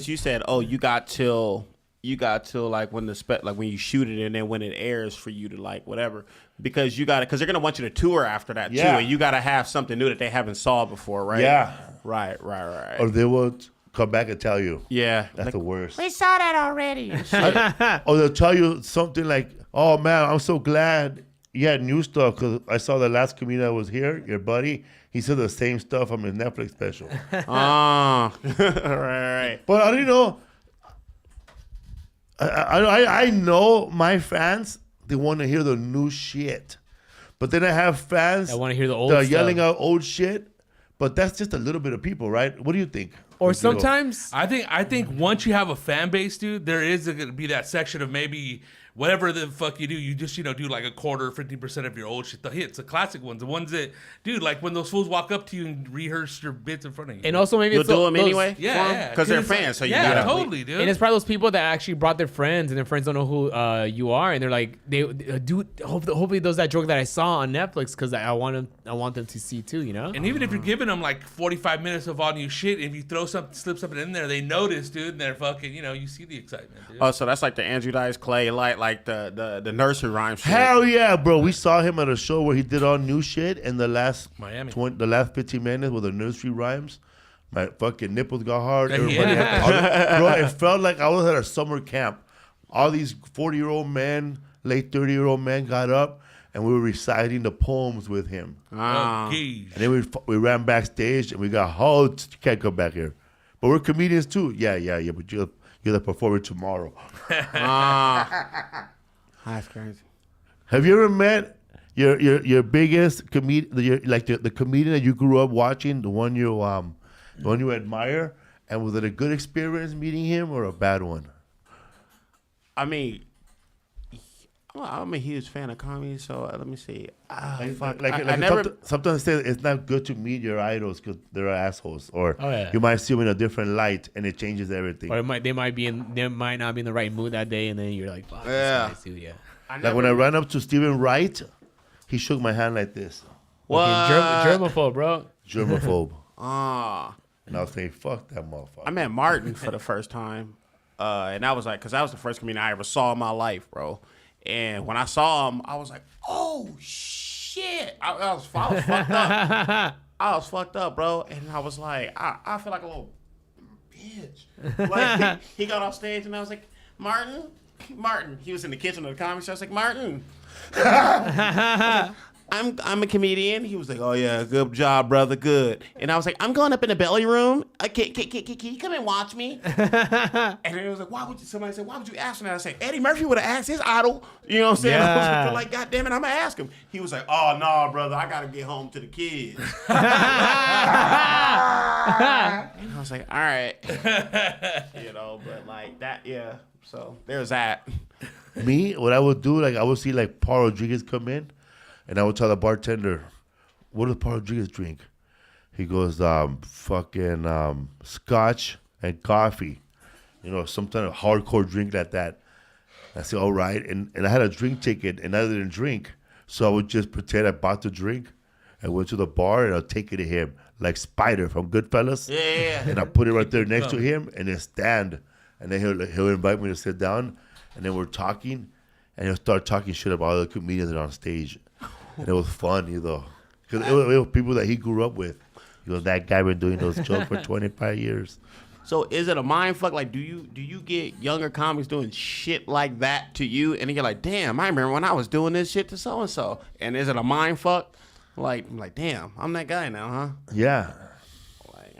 you said, oh, you got till like when when you shoot it, and then when it airs for you to like whatever, because they're gonna want you to tour after that too, and you gotta have something new that they haven't saw before, right? Yeah. Right. Or they will come back and tell you. Yeah. That's Like, the worst. we saw that already. And shit. Or they'll tell you something like, oh man, I'm so glad you had new stuff because I saw the last comedian that was here, your buddy. He said the same stuff on his Netflix special. right. But I don't know. I know my fans, they want to hear the new shit. But then I have fans I want to hear the old that are stuff. yelling out old shit. But that's just a little bit of people, right? What do you think? Or sometimes I think once you have a fan base, dude, there is going to be that section of maybe whatever the fuck you do, you just, do like a quarter, 50% of your old shit. The hits, the classic ones, the ones that, dude, like when those fools walk up to you and rehearse your bits in front of you. and also maybe You'll it's do them those- anyway? yeah. Because they're fans, so you yeah, gotta... totally, dude. And it's probably those people that actually brought their friends, and their friends don't know who you are, and they're like, dude, hopefully those that joke that I saw on Netflix because I want them to see too, you know. And even if you're giving them like 45 minutes of all new shit, if you throw slip something in there, they notice, dude, and they're fucking, you see the excitement, dude. Oh, so that's like the Andrew Dice Clay, like the nursery rhyme shit. Hell yeah, bro. We saw him at a show where he did all new shit, and the last Miami. the last 15 minutes with the nursery rhymes, my fucking nipples got hard. Yeah. Everybody had bro, it felt like I was at a summer camp. All these 40-year-old men, late 30-year-old men got up, and we were reciting the poems with him. Okay. And then we ran backstage, and we got, you can't come back here. But we're comedians too. Yeah, but you're the performer tomorrow. That's crazy. Have you ever met your biggest comedian, like the comedian that you grew up watching, the one you admire, and was it a good experience meeting him or a bad one? I mean, I'm a huge fan of comedy, so let me see. Fuck. I never... Sometimes say it's not good to meet your idols because they're assholes, or Oh, yeah. you might see them in a different light, and it changes everything. Or they might not be in the right mood that day, and then you're like, fuck, Yeah. this guy's dude, yeah. Like when I ran up to Stephen Wright, he shook my hand like this. What? Germaphobe, bro. Germaphobe. Ah. And I was saying, fuck that motherfucker. I met Martin for the first time, and that was like, because that was the first comedian I ever saw in my life, bro. And when I saw him, I was like, oh shit! I was fucked up. I was fucked up, bro. And I was like, I feel like a little bitch. Like he got off stage, and I was like, Martin. He was in the kitchen of the comedy show. I was like, Martin. I'm a comedian. He was like, oh yeah, good job, brother, good. And I was like, I'm going up in the belly room. Can you come and watch me? And then it was like, somebody said, why would you ask him that? I said, Eddie Murphy would have asked his idol. You know what I'm saying? Yeah. I was like, God damn it, I'm gonna ask him. He was like, oh no, brother, I gotta get home to the kids. And I was like, all right. But like that, yeah. So there's that. Me, what I would do, like I would see like Paul Rodriguez come in, and I would tell the bartender, what does Paul Rodriguez drink? He goes, fucking scotch and coffee. Some kind of hardcore drink like that. I said, all right. And I had a drink ticket, and I didn't drink. So I would just pretend I bought the drink. I went to the bar, and I'll take it to him, like Spider from Goodfellas. Yeah. And I put it right there next to him, and then stand. And then he'll invite me to sit down, and then we're talking, and he'll start talking shit about other comedians that are on stage. And it was funny, though. Because it was people that he grew up with. He goes, that guy been doing those jokes for 25 years. So is it a mind fuck? Like, do you get younger comics doing shit like that to you, and then you're like, damn, I remember when I was doing this shit to so and so. And is it a mind fuck? Like, damn, I'm that guy now, huh? Yeah. Like,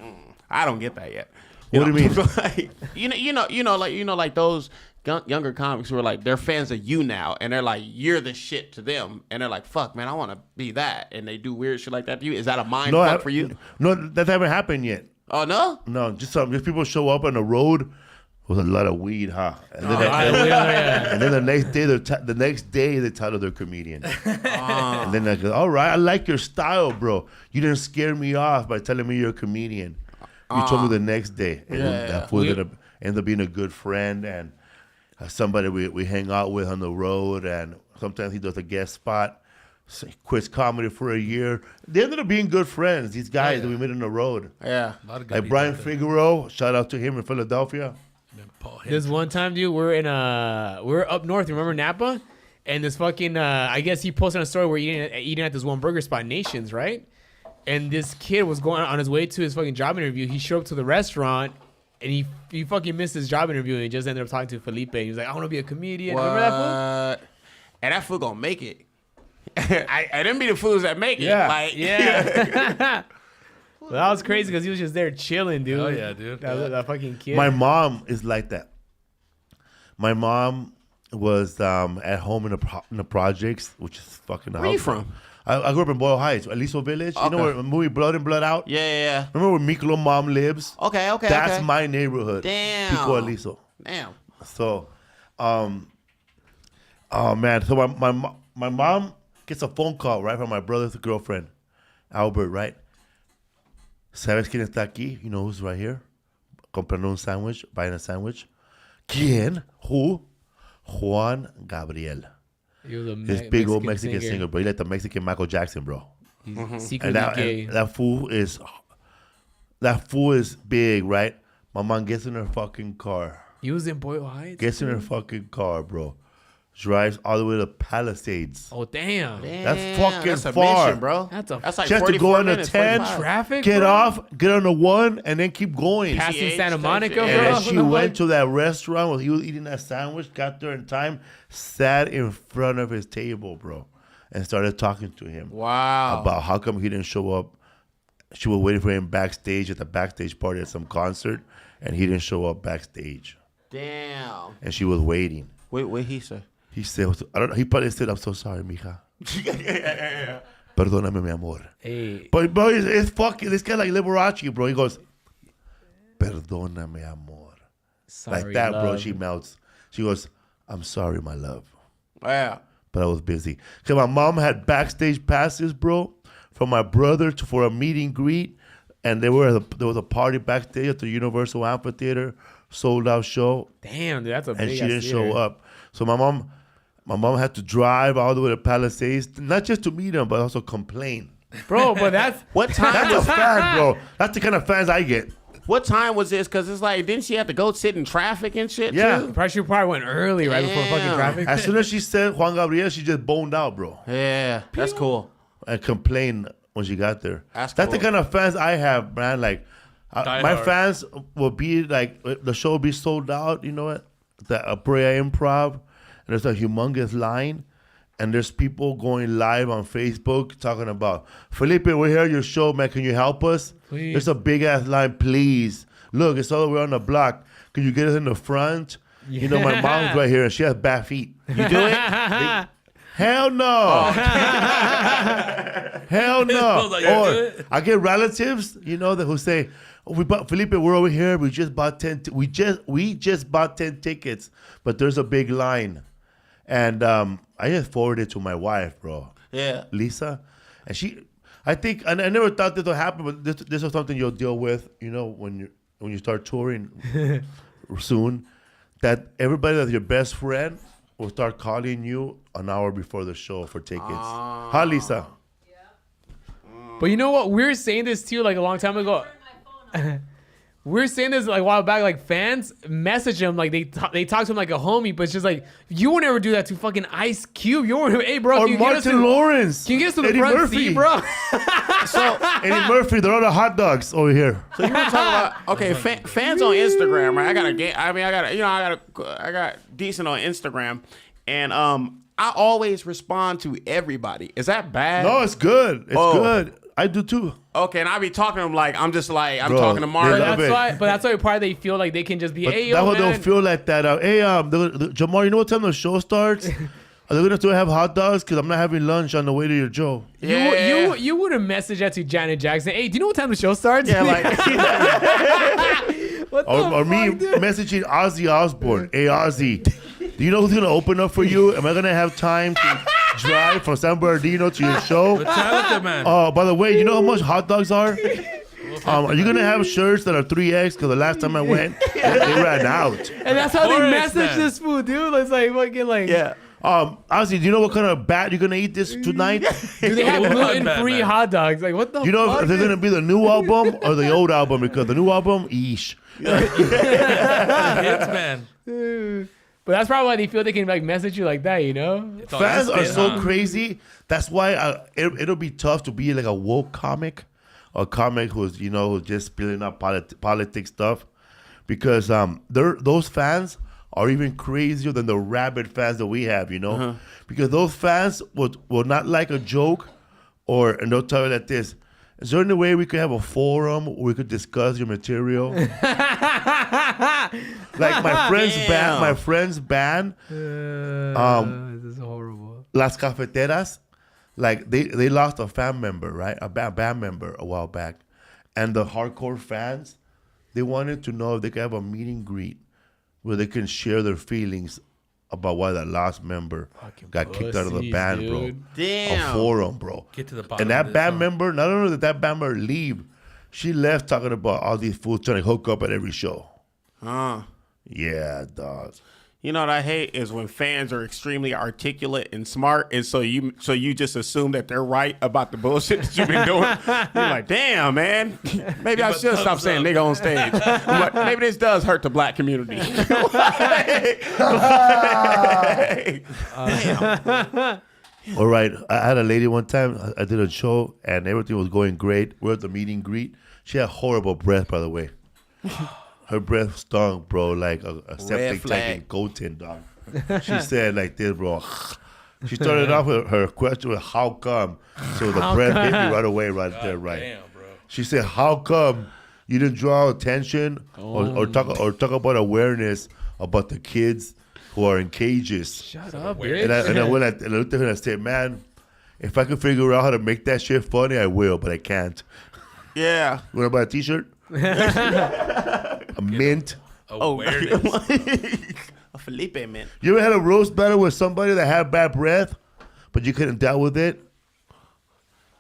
I don't get that yet. What do you mean? Like, like those younger comics who are like, they're fans of you now, and they're like, you're the shit to them, and they're like, fuck, man, I want to be that, and they do weird shit like that to you. Is that a mind fuck for you? No, that haven't happened yet. Oh no? No, just people show up on the road with a lot of weed, huh? And then, and then the next day they tell they're comedian. And then they go, all right, I like your style, bro. You didn't scare me off by telling me you're a comedian. You told me the next day. And that fool ended up being a good friend and somebody we hang out with on the road. And sometimes he does a guest spot. So he quits comedy for a year. They ended up being good friends, these guys that we met on the road. Yeah. Like Brian Figueroa, shout out to him in Philadelphia. This one time, dude, we're up north. Remember Napa? And this fucking, I guess he posted on a story where eating at this one burger spot, Nations, right? And this kid was going on his way to his fucking job interview. He showed up to the restaurant, and he fucking missed his job interview, and he just ended up talking to Felipe. He was like, I want to be a comedian. What? Remember that fool? And that fool gonna make it. I didn't be the fools that make it. Yeah. Like, Yeah. Well, that was crazy because he was just there chilling, dude. Oh, yeah, dude. That fucking kid. My mom is like that. My mom was at home in the projects, which is fucking. Where you from? I grew up in Boyle Heights, Aliso Village. Okay. You know where the movie Blood In, Blood Out? Yeah. Remember where Miklo mom lives? Okay. That's my neighborhood. Damn. Pico Aliso. Damn. So, oh man. So my mom gets a phone call right from my brother's girlfriend, Albert. Right? ¿Sabes quién está aquí? You know who's right here? Comprando un sandwich, buying a sandwich. ¿Quién? Who? Juan Gabriel. He was a This big old Mexican singer, bro. He like the Mexican Michael Jackson, bro. He's And secretly gay. that fool is big, right? My mom gets in her fucking car. He was in Boyle Heights. Gets in her fucking car, bro. Drives all the way to Palisades. Oh damn. That's fucking That's a far. mission, bro. That's like She has to go 44 on the minutes, 10, 45. Traffic. get bro? off, get on the 1, and then keep going. Passing PCH Santa type Monica, shit. bro. And then she went to that restaurant where he was eating that sandwich, got there in time, sat in front of his table, bro, and started talking to him Wow. about how come he didn't show up. She was waiting for him backstage at the backstage party at some concert, and he didn't show up backstage. Damn. And she was waiting. What he say? He said, I don't know, he probably said, I'm so sorry, mija. Perdóname, mi amor. Hey. But, bro, it's fucking, this guy like Liberace, bro. He goes, perdóname, amor. Sorry, Like that, bro. love. She melts. She goes, I'm sorry, my love. Yeah. But I was busy. Because my mom had backstage passes, bro, from my brother for a meet and greet. And there was a party backstage at the Universal Amphitheater, sold out show. Damn, dude, that's a And big she ass didn't theater. show up. So my mom had to drive all the way to Palisades, not just to meet him, but also complain. Bro, but that's What time That's a was fan, bro. That's the kind of fans I get. what time was this? Because it's like, didn't she have to go sit in traffic and shit? Yeah. Too? she probably went early right before fucking Damn. traffic. As soon as she said Juan Gabriel, she just boned out, bro, Yeah. That's cool. and complained when she got there. That's the cool. kind of fans I have, man. Like, Die my hard. fans will be like, the show will be sold out, you know what? The Brea Improv, and there's a humongous line, and there's people going live on Facebook talking about, Felipe, we're here at your show, man. Can you help us? Please. There's a big ass line, please. Look, it's all the way on the block. Can you get us in the front? You know, my mom's right here, and she has bad feet. You do it? Hell no. Hell no. Like, you do Or it? I get relatives, you know, that who say, oh, we bought Felipe, we're over here. We just bought 10 we just bought 10 tickets, but there's a big line. And I just forwarded it to my wife, bro. Yeah. Lisa. And I think, and I never thought this would happen, but this is something you'll deal with, you know, when you start touring soon, that everybody that's your best friend will start calling you an hour before the show for tickets. Hi, Lisa. But you know what? We were saying this too, like a long time ago. We were saying this like a while back. Like fans message him, like they talk to him like a homie, but it's just like you would never do that to fucking Ice Cube. You would, hey bro, Or can you get us Martin to, Lawrence. can you get us to the Eddie front Murphy. seat, bro? Eddie Murphy, they're all the hot dogs over here. So you were talking about okay, fans on Instagram, right? I got decent on Instagram, and I always respond to everybody. Is that bad? No, it's good. It's Oh. good. I do too. Okay, and I be talking to them like I'm Bro, talking to they Mario. love it. But that's why part they feel like they can just be, But hey that yo way they'll man. feel like that. Hey, Jamar, you know what time the show starts? Are they going to still have hot dogs? Because I'm not having lunch on the way to your show. You would have messaged that to Janet Jackson. Hey, do you know what time the show starts? Yeah, like what the Or me fuck, dude? messaging Ozzy Osbourne. Hey, Ozzy, do you know who's going to open up for you? Am I going to have time to drive from San Bernardino to your show? Metallica, man. Oh, by the way, you know how much hot dogs are? Are you going to have shirts that are 3X? Because the last time I went, they ran out. And that's how they Forrest, message man. this fool, dude. It's like fucking like. yeah. Ozzy, do you know what kind of bat you're going to eat this tonight? Do they have What gluten-free Batman? hot dogs? Like what the? You know fuck, if they're dude? going to be the new album or the old album? Because the new album, yeesh. Hits, man. But that's probably why they feel they can like message you like that, you know? It's all Fans are instant, so huh? crazy. That's why it'll be tough to be like a woke comic, a comic who's just spilling up politics stuff, because those fans are even crazier than the rabid fans that we have, because those fans will not like a joke, and they'll tell you that this. Is there any way we could have a forum where we could discuss your material? Like my friend's band, this is horrible. Las Cafeteras, like they lost a fan member, right? A band member a while back. And the hardcore fans, they wanted to know if they could have a meet and greet where they can share their feelings about why that last member got kicked out of the band, dude. bro. Damn. A forum, bro. Get to the bottom. And that of this, band huh? member, not only did that band member leave, she left talking about all these fools trying to hook up at every show. Yeah, dog. You know what I hate is when fans are extremely articulate and smart, and so you just assume that they're right about the bullshit that you've been doing. You're like, damn, man, maybe I should stop saying nigga on stage. I'm like, maybe this does hurt the black community. Damn. All right, I had a lady one time. I did a show and everything was going great. We're at the meet and greet. She had horrible breath, by the way. Her breath stunk, bro, like a septic tank in Goten, dog. She said like this, bro. She started off with her question with how come. So the breath hit me right away, right there, right. Damn, bro. She said, how come you didn't draw attention or talk about awareness about the kids who are in cages? Shut up, Weird. bitch. And I looked at her and I said, man, if I could figure out how to make that shit funny, I will, but I can't. Yeah. You want to buy a t-shirt? A mint. Awareness. A Felipe mint. You ever had a roast battle with somebody that had bad breath, but you couldn't deal with it?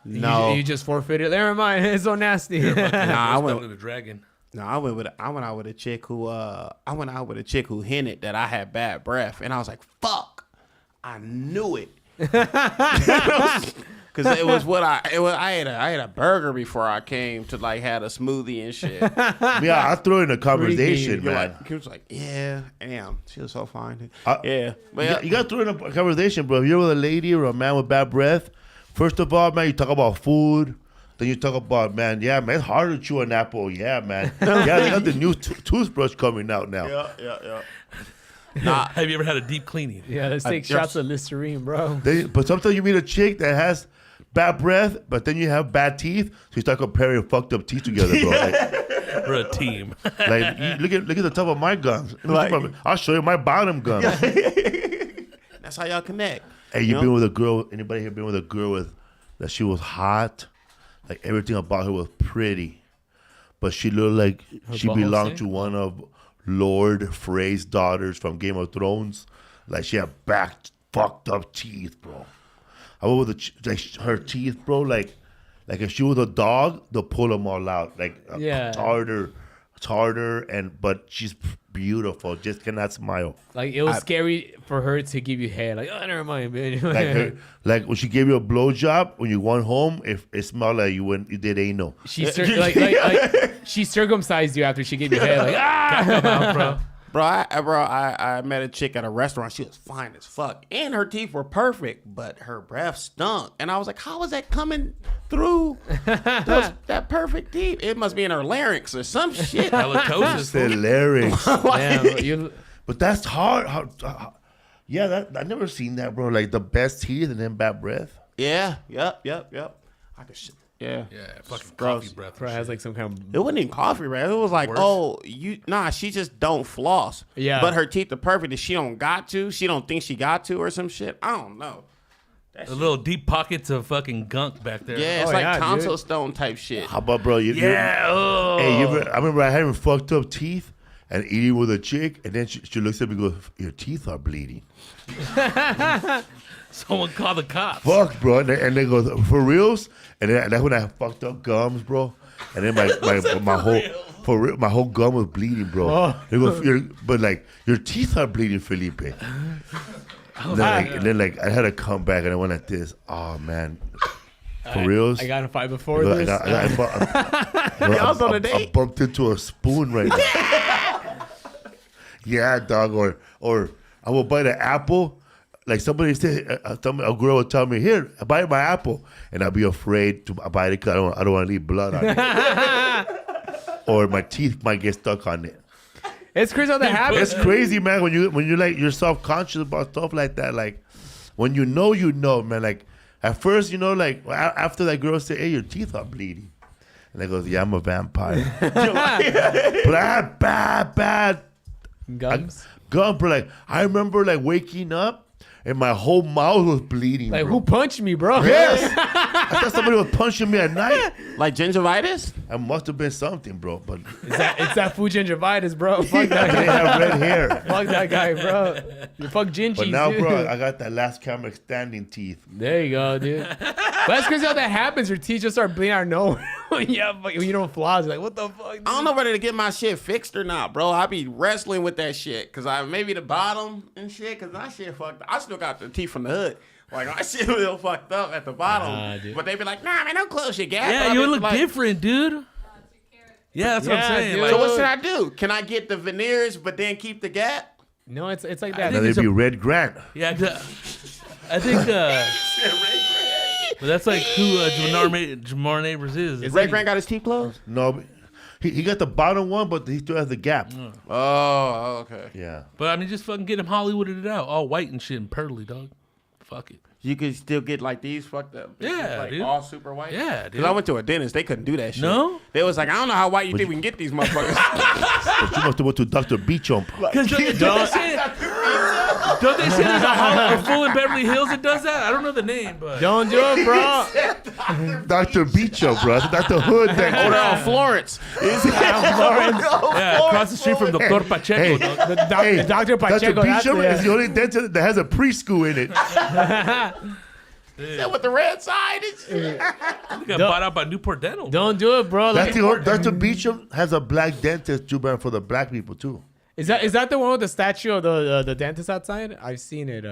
No. You just forfeited. Never mind. It's so nasty. Nah, I went. The dragon. No, I went out with a chick who hinted that I had bad breath, and I was like, "Fuck, I knew it." Because it was I ate a burger before I came to like had a smoothie and shit. Yeah, I throw it in a conversation, You're man. like, he was like, "Yeah, damn, she was so fine." But yeah, you got to throw it in a conversation, bro. If you're with a lady or a man with bad breath, first of all, man, you talk about food. Then you talk about, man, yeah, man, it's hard to chew an apple. Yeah, man. Yeah, they got the new toothbrush coming out now. yeah. Nah. Have you ever had a deep cleaning? Yeah, let's take shots of Listerine, bro. But sometimes you meet a chick that has bad breath, but then you have bad teeth, so you start comparing fucked up teeth together, bro. We're a team. Like you look at the top of my gums. I'll show you my bottom gums. That's how y'all connect. Hey, you been with a girl? Anybody here been with a girl with that she was hot? Like everything about her was pretty, but she looked like she belonged to one of Lord Frey's daughters from Game of Thrones. Like she had fucked up teeth, bro. I went with her teeth, bro. Like if she was a dog, they'll pull them all out. Like tartar, but she's beautiful. Just cannot smile. Like it was scary for her to give you head. Like, oh, never mind, bitch. Like when she gave you a blowjob when you went home, it smelled like you did anal. She she circumcised you after she gave you head. Like, Come out, bro. I met a chick at a restaurant. She was fine as fuck, and her teeth were perfect, but her breath stunk. And I was like, "How was that coming through that perfect teeth? It must be in her larynx or some shit." Halitosis. The larynx. damn, But that's hard. Yeah, I never seen that, bro. Like the best teeth and then bad breath. Yeah. Yep. I could. Yeah. Yeah, fucking Gross. coffee breath. probably has like some kind of. It wasn't even coffee, right? It was like, Worse? she just don't floss. Yeah. But her teeth are perfect and she don't got to. She don't think she got to or some shit. I don't know. The little deep pockets of fucking gunk back there. Yeah, it's Oh, like yeah, tonsil dude. stone type shit. How about, bro? Yeah. Oh. Hey, I remember I having fucked up teeth and eating with a chick, and then she looks at me and goes, "Your teeth are bleeding." Someone call the cops. Fuck, bro. And they go, "For reals?" And then that's when I had fucked up gums, bro. And then my whole gum was bleeding, bro. They go, but like your teeth are bleeding, Felipe. And then I had to come back and I went like this. Oh man, for reals? I got in a fight before I this. I bumped into a spoon right now. Yeah, dog. Or I will bite an apple. Like somebody said, a girl would tell me, "Here, bite my apple," and I'd be afraid to bite it because I don't want to leave blood on it, or my teeth might get stuck on it. It's crazy how that happens. It's crazy, man. When you like you're self conscious about stuff like that. Like when you know, man. Like At first, you know, like after that girl said, "Hey, your teeth are bleeding," and I goes, "Yeah, I'm a vampire." But I had bad Gums. gum, bro. Like I remember like waking up and my whole mouth was bleeding. Like, bro. who punched me, bro? Yes. I thought somebody was punching me at night. Like gingivitis? I must have been something, bro. But It's that food gingivitis, bro. Fuck that I didn't guy. have red hair. Fuck that guy, bro. You fuck gingies, But now, dude. bro, I got that last camera standing teeth. There you go, dude. But that's crazy how that happens. Your teeth just start bleeding out of nowhere. When you don't floss. You're like, what the fuck? Dude? I don't know whether to get my shit fixed or not, bro. I be wrestling with that shit. Cause I maybe the bottom and shit. Cause my shit fucked up. I still got the teeth from the hood. Like my shit was still fucked up at the bottom. Dude. But they be like, nah, man, don't close your gap. Yeah, I you be look like, different, dude. Yeah, that's what I'm Yeah, saying. dude. Like, So what should I do? Can I get the veneers but then keep the gap? No, it's like I that. Now think they'd be Red Grant. yeah, I think but that's like who Jamar Neighbors is. It's Ray like- Grant got his teeth closed? No, but he got the bottom one, but he still has the gap. Oh, okay. Yeah. But I mean, just fucking get him Hollywooded it out, all white and shit and pearly, dog. Fuck it. You could still get like these fucked up. Yeah, like dude. all super white. Yeah, dude. Because I went to a dentist, they couldn't do that shit. No? They was like, I don't know how white you think we can get these motherfuckers. But you must have went to Dr. Beachump. Because don't they say there's a fool in Beverly Hills that does that? I don't know the name, but Don't do it, bro. Dr. Beachump, bro. That's the hood Oh, that. they're on Florence. yeah, across the street from Dr. Pacheco. Hey. dog. The Dr. Pacheco. Dr. That's Beachump is it. the only dentist that has a preschool in it. Is that with the red side and shit? I got bought out by Newport Dental. Don't do it, bro. That's Like, the only, Dr. Beachump has a black dentist, Juban, for the black people, too. is that the one with the statue of the dentist outside? I've seen it.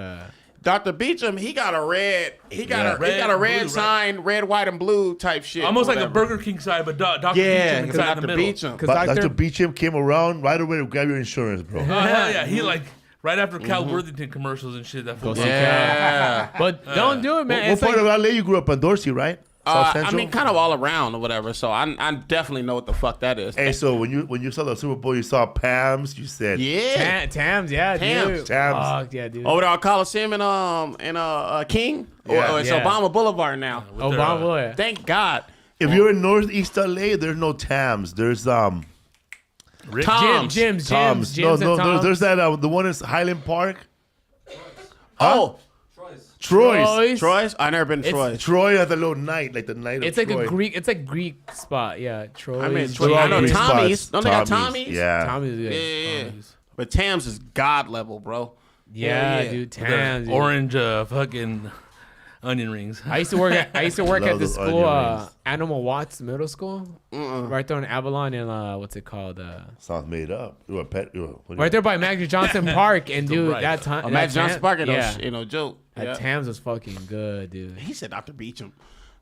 Dr. Beecham, he got a red, he got Yeah. a he got a Red, red blue, sign, red, white, and blue type shit. Almost like a whatever. Burger King side, but Dr. Yeah, Beecham because inside the Dr. middle. Beecham. Because But Dr. Dr. Beachump came around right away to grab your insurance, bro. Oh, hell yeah. He like, right after Cal Worthington commercials and shit. That fool. Yeah. But don't do it, man. What It's part like, of LA you grew up in? Dorsey, right? South I Central? mean, kind of all around or whatever. So I definitely know what the fuck that is. Hey, so when you saw the Super Bowl, you saw Pam's, you said, Yeah. Tams, yeah, Tams. dude. Tams. Fuck, yeah, dude. Over there on Coliseum and King. Yeah. Or it's Yeah. Obama Boulevard now. With their, Obama, boy. Thank God. if you're in Northeast LA, there's no Tams. There's Tom's. Gyms, Tom's. and Tom's. There's that the one in Highland Park. Oh, Troy's. Troy's. I never been to Troy's. Troy has a little night, like the night It's of like Troy. a Greek. It's like Greek spot. Yeah, Troy. I mean, They're Troy. all I know Greek Tommy's. spots. Don't they got Tommy's? Yeah. Tommy's. Yeah, Yeah, yeah, yeah. But Tams is God level, bro. yeah, yeah. dude. the Tams. dude. orange fucking onion rings. I used to work at Love this those school, onion rings. Animal Watts Middle School, right there in Avalon, and what's it called? Sounds made up. You're a pet. Right there by Magic Johnson Park, and dude, right. that time, Matt Johnson Parker, yeah, joke. that Yeah. Tams was fucking good, dude. He said Dr. Beecham.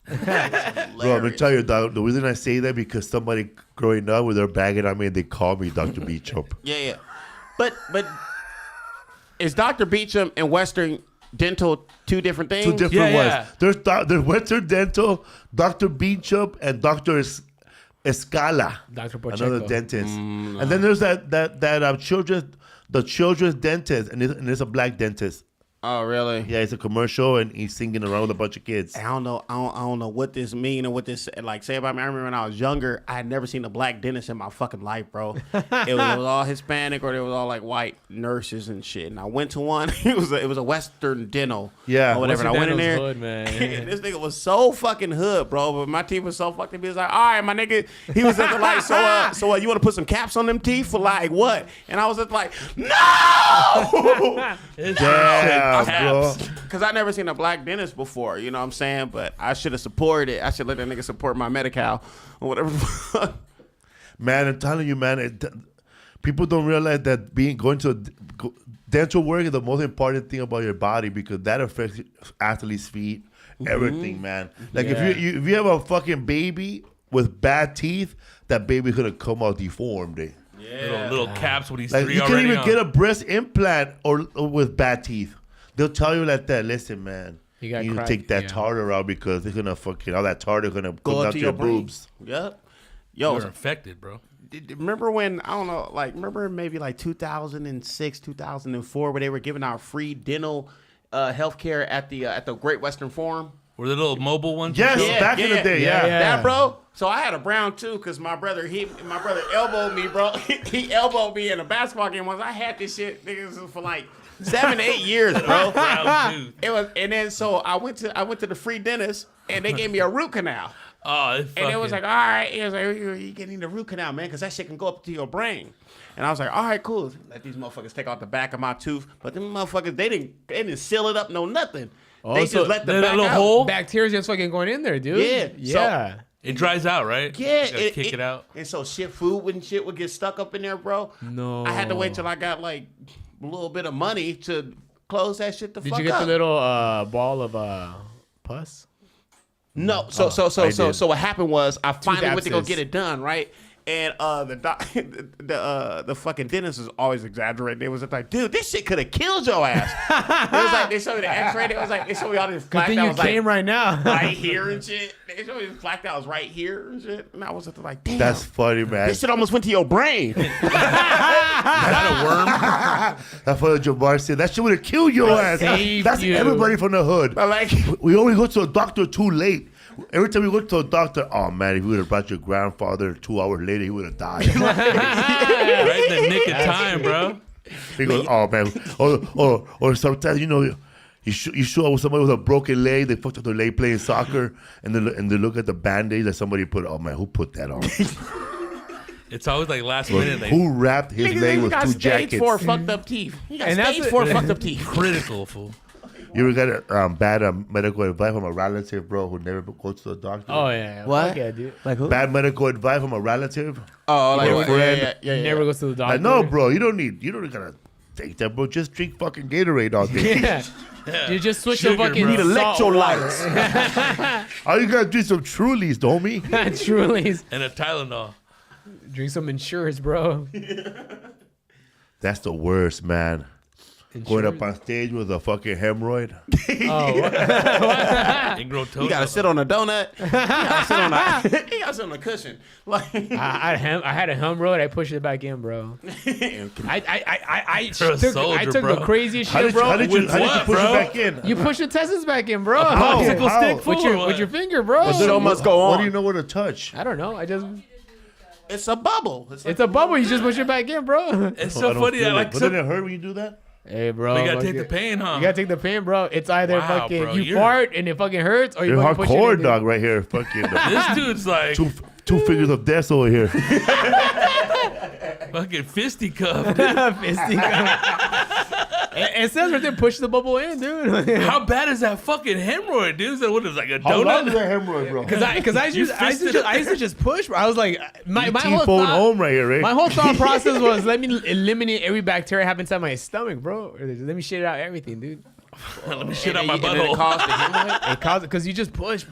Bro, I'm gonna tell you, dog, the reason I say that because somebody growing up with their bagging on me, and they call me Dr. Beachump. Yeah. But is Dr. Beecham and Western Dental two different things? Two different Yeah, ones. There's Western Dental, Dr. Beachump, and Dr. Escala, Dr. Pacheco. another dentist. And then there's that children's dentist, and it's a black dentist. Oh, really? Yeah, it's a commercial, and he's singing around with a bunch of kids. I don't know. I don't know what this mean or what this like say about me. I remember when I was younger, I had never seen a black dentist in my fucking life, bro. It was all Hispanic or it was all like white nurses and shit. And I went to one. It was a Western Dental. Yeah. or whatever. And I went in there. Hood, man. And this nigga was so fucking hood, bro. But my teeth was so fucking. He was like, all right, my nigga. He was at the like, so you want to put some caps on them teeth for like what? And I was just like, no. Damn, bro. Because I never seen a black dentist before, you know what I'm saying? But I should have supported it. I should let that nigga support my Medi-Cal or whatever. Man, I'm telling you, man, people don't realize that going to dental work is the most important thing about your body because that affects athletes' feet, everything, man. Like if you have a fucking baby with bad teeth, that baby's gonna come out deformed. Little caps when he's Like 3 you can't already even on. get a breast implant or with bad teeth. They'll tell you like that. Listen, man, You you got need to crack- take that yeah. tartar out because they're gonna fucking all that tartar gonna come Go down up to to your your brain. boobs. Yep. Yo, You're infected, bro. remember when, I don't know, like, remember maybe like 2006, 2004, where they were giving out free dental healthcare at the Great Western Forum? Were the little mobile ones? Yes, Yeah, back in the day, yeah. That, bro. So I had a brown too, because my brother elbowed me, bro. He elbowed me in a basketball game once. I had this shit, niggas, for like 7 to 8 years, bro. Brown tooth. It was, and then so I went to the free dentist, and they gave me a root canal. Oh, And it was like, all right, it was like, you getting the root canal, man, because that shit can go up to your brain. And I was like, all right, cool. Let these motherfuckers take out the back of my tooth. But them motherfuckers, they didn't seal it up, no nothing. They so just let the that back little out. hole? Bacteria's just fucking going in there, dude. Yeah, Yeah. it dries out, right? Yeah, You gotta kick it out. And so food would get stuck up in there, bro. No. I had to wait till I got like a little bit of money to close that shit the fuck up. Did you get the little ball of pus? No, I did. so what happened was I finally went to go abscess. get it done, right? And the fucking dentist was always exaggerating. They was like, dude, this shit could have killed your ass. It was like they showed me the X-ray. They showed me all this Good black thing that you was came like right now. right here and shit. They showed me this black that was right here and shit. And I was just like, damn, That's funny, man. this shit almost went to your brain. Had a worm. That's what Jamar said. That shit would have killed your ass. saved That's you. everybody from the hood. But like, We always go to a doctor too late. Every time we go to a doctor, oh man, if we would have brought your grandfather 2 hours later, he would have died. Right in the nick of time, bro. He goes, oh man, or sometimes you show up with somebody with a broken leg. They fucked up their leg playing soccer, and they look at the band-aid that somebody put. Oh man, who put that on? It's always like last minute. Like, Who wrapped his leg with got 2 stage jackets? 4 fucked up teeth. He got And that's stage it. 4 fucked up teeth. critical, fool. You ever got bad medical advice from a relative, bro, who never goes to the doctor? Oh yeah. What? Fuck yeah, dude. Like who? Bad medical advice from a relative? Oh, like Your friend. yeah. Never goes to the doctor. I know, bro. You don't gotta take that, bro. Just drink fucking Gatorade all day. Yeah. You just switch Sugar, the fucking bro. You need salt electrolytes. All you gotta do is some Trulies, homie. water. Truly. And a Tylenol. Drink some insurance, bro. That's the worst, man. Going up on stage with a fucking hemorrhoid. And grow toes. You gotta sit on a donut. You gotta sit on a cushion. Like, I had a hemorrhoid. I pushed it back in, bro. I You're a took soldier, the bro. craziest How shit, did you, bro. how did you, With how did you what, push bro? it back in? You push the intestines back in, bro. How? Popsicle How? stick, fool, With or what? your finger, bro. the show must go What on. do you know where to touch? I don't know. I just It's a bubble. it's a bubble. You just push it back in, bro. It's I so don't funny feel that it. like Doesn't some, it hurt when you do that? Hey, bro. you gotta take fucking- the pain, huh? You gotta take the pain, bro. It's either Wow, fucking bro, you you're- fart and it fucking hurts, or you You're fucking push it hardcore, in, dude. dog, right here. Fucking This dude's like two fingers of death over here. fucking fisticuff. Fisting. It says right there, push the bubble in, dude. How bad is that fucking hemorrhoid, dude? So what is it, like a How long donut? is that hemorrhoid, bro? Because I used to just push. Bro. I was like, my whole T-phone thought, home right here, right? my whole thought process was let me eliminate every bacteria I have inside my stomach, bro. Or let me shit out everything, dude. Let me shit out And my then it butthole. caused the hemorrhoid. It causes because you just push.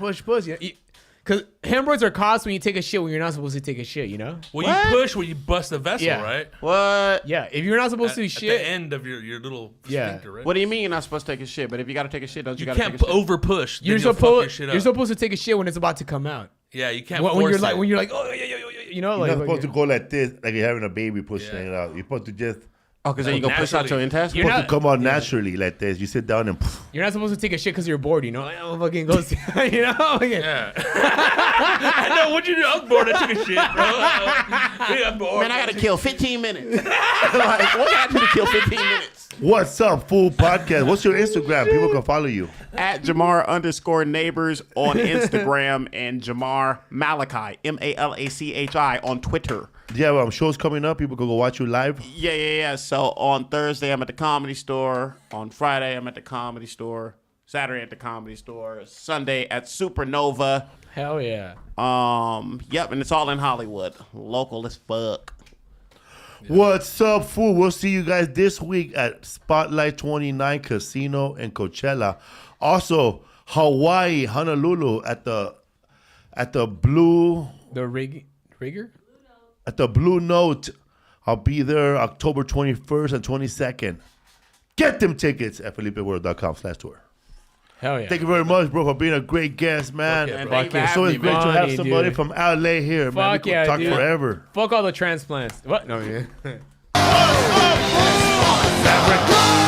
Because hemorrhoids are caused when you take a shit when you're not supposed to take a shit, you know? Well, What? you push where you bust the vessel, Yeah. right? What? Yeah, if you're not supposed to At shit, the end of your little Yeah. sphincter, right? What do you mean you're not supposed to take a shit? But if you gotta take a shit, don't you You gotta can't take a shit? over push. you're Then you'll fuck your supposed shit you're up. supposed to take a shit when it's about to come out. Yeah, you can't When force you're it. like oh yeah, you know, You're like not supposed to go like this, like you're having a baby pushing Yeah. it out. You're supposed to just Oh, because then you go push out your Naturally. intestines? You're supposed not- to come out naturally like this. You sit down and you're not supposed to take a shit because you're bored, you know? Like, oh, fucking go, you know? Fucking- Yeah. I know. What'd you do? I was bored. I took a shit, bro. I'm bored. Man, I gotta kill 15 minutes. Like, what got you to kill 15 minutes? what's up, fool podcast? What's your Instagram? People can follow you. At Jamar_Neighbors on Instagram and Jamar Malachi, Malachi on Twitter. Yeah, shows coming up. People can go watch you live. Yeah. So on Thursday, I'm at the Comedy Store. On Friday, I'm at the Comedy Store. Saturday at the Comedy Store. Sunday at Supernova. Hell yeah. Yep, and it's all in Hollywood. Local as fuck. What's up, fool? We'll see you guys this week at Spotlight 29 Casino in Coachella. Also, Hawaii, Honolulu at the Blue Rigger? at the Blue Note. I'll be there October 21st and 22nd. Get them tickets at FelipeWorld.com/tour. Hell yeah. Thank you very much, bro, for being a great guest, man. yeah, And bro. thank you for It's always having me, great man. to have Funny, somebody dude. from LA here, man. We Fuck could yeah, talk dude. forever. Fuck all the transplants. What? No, yeah. Fabric.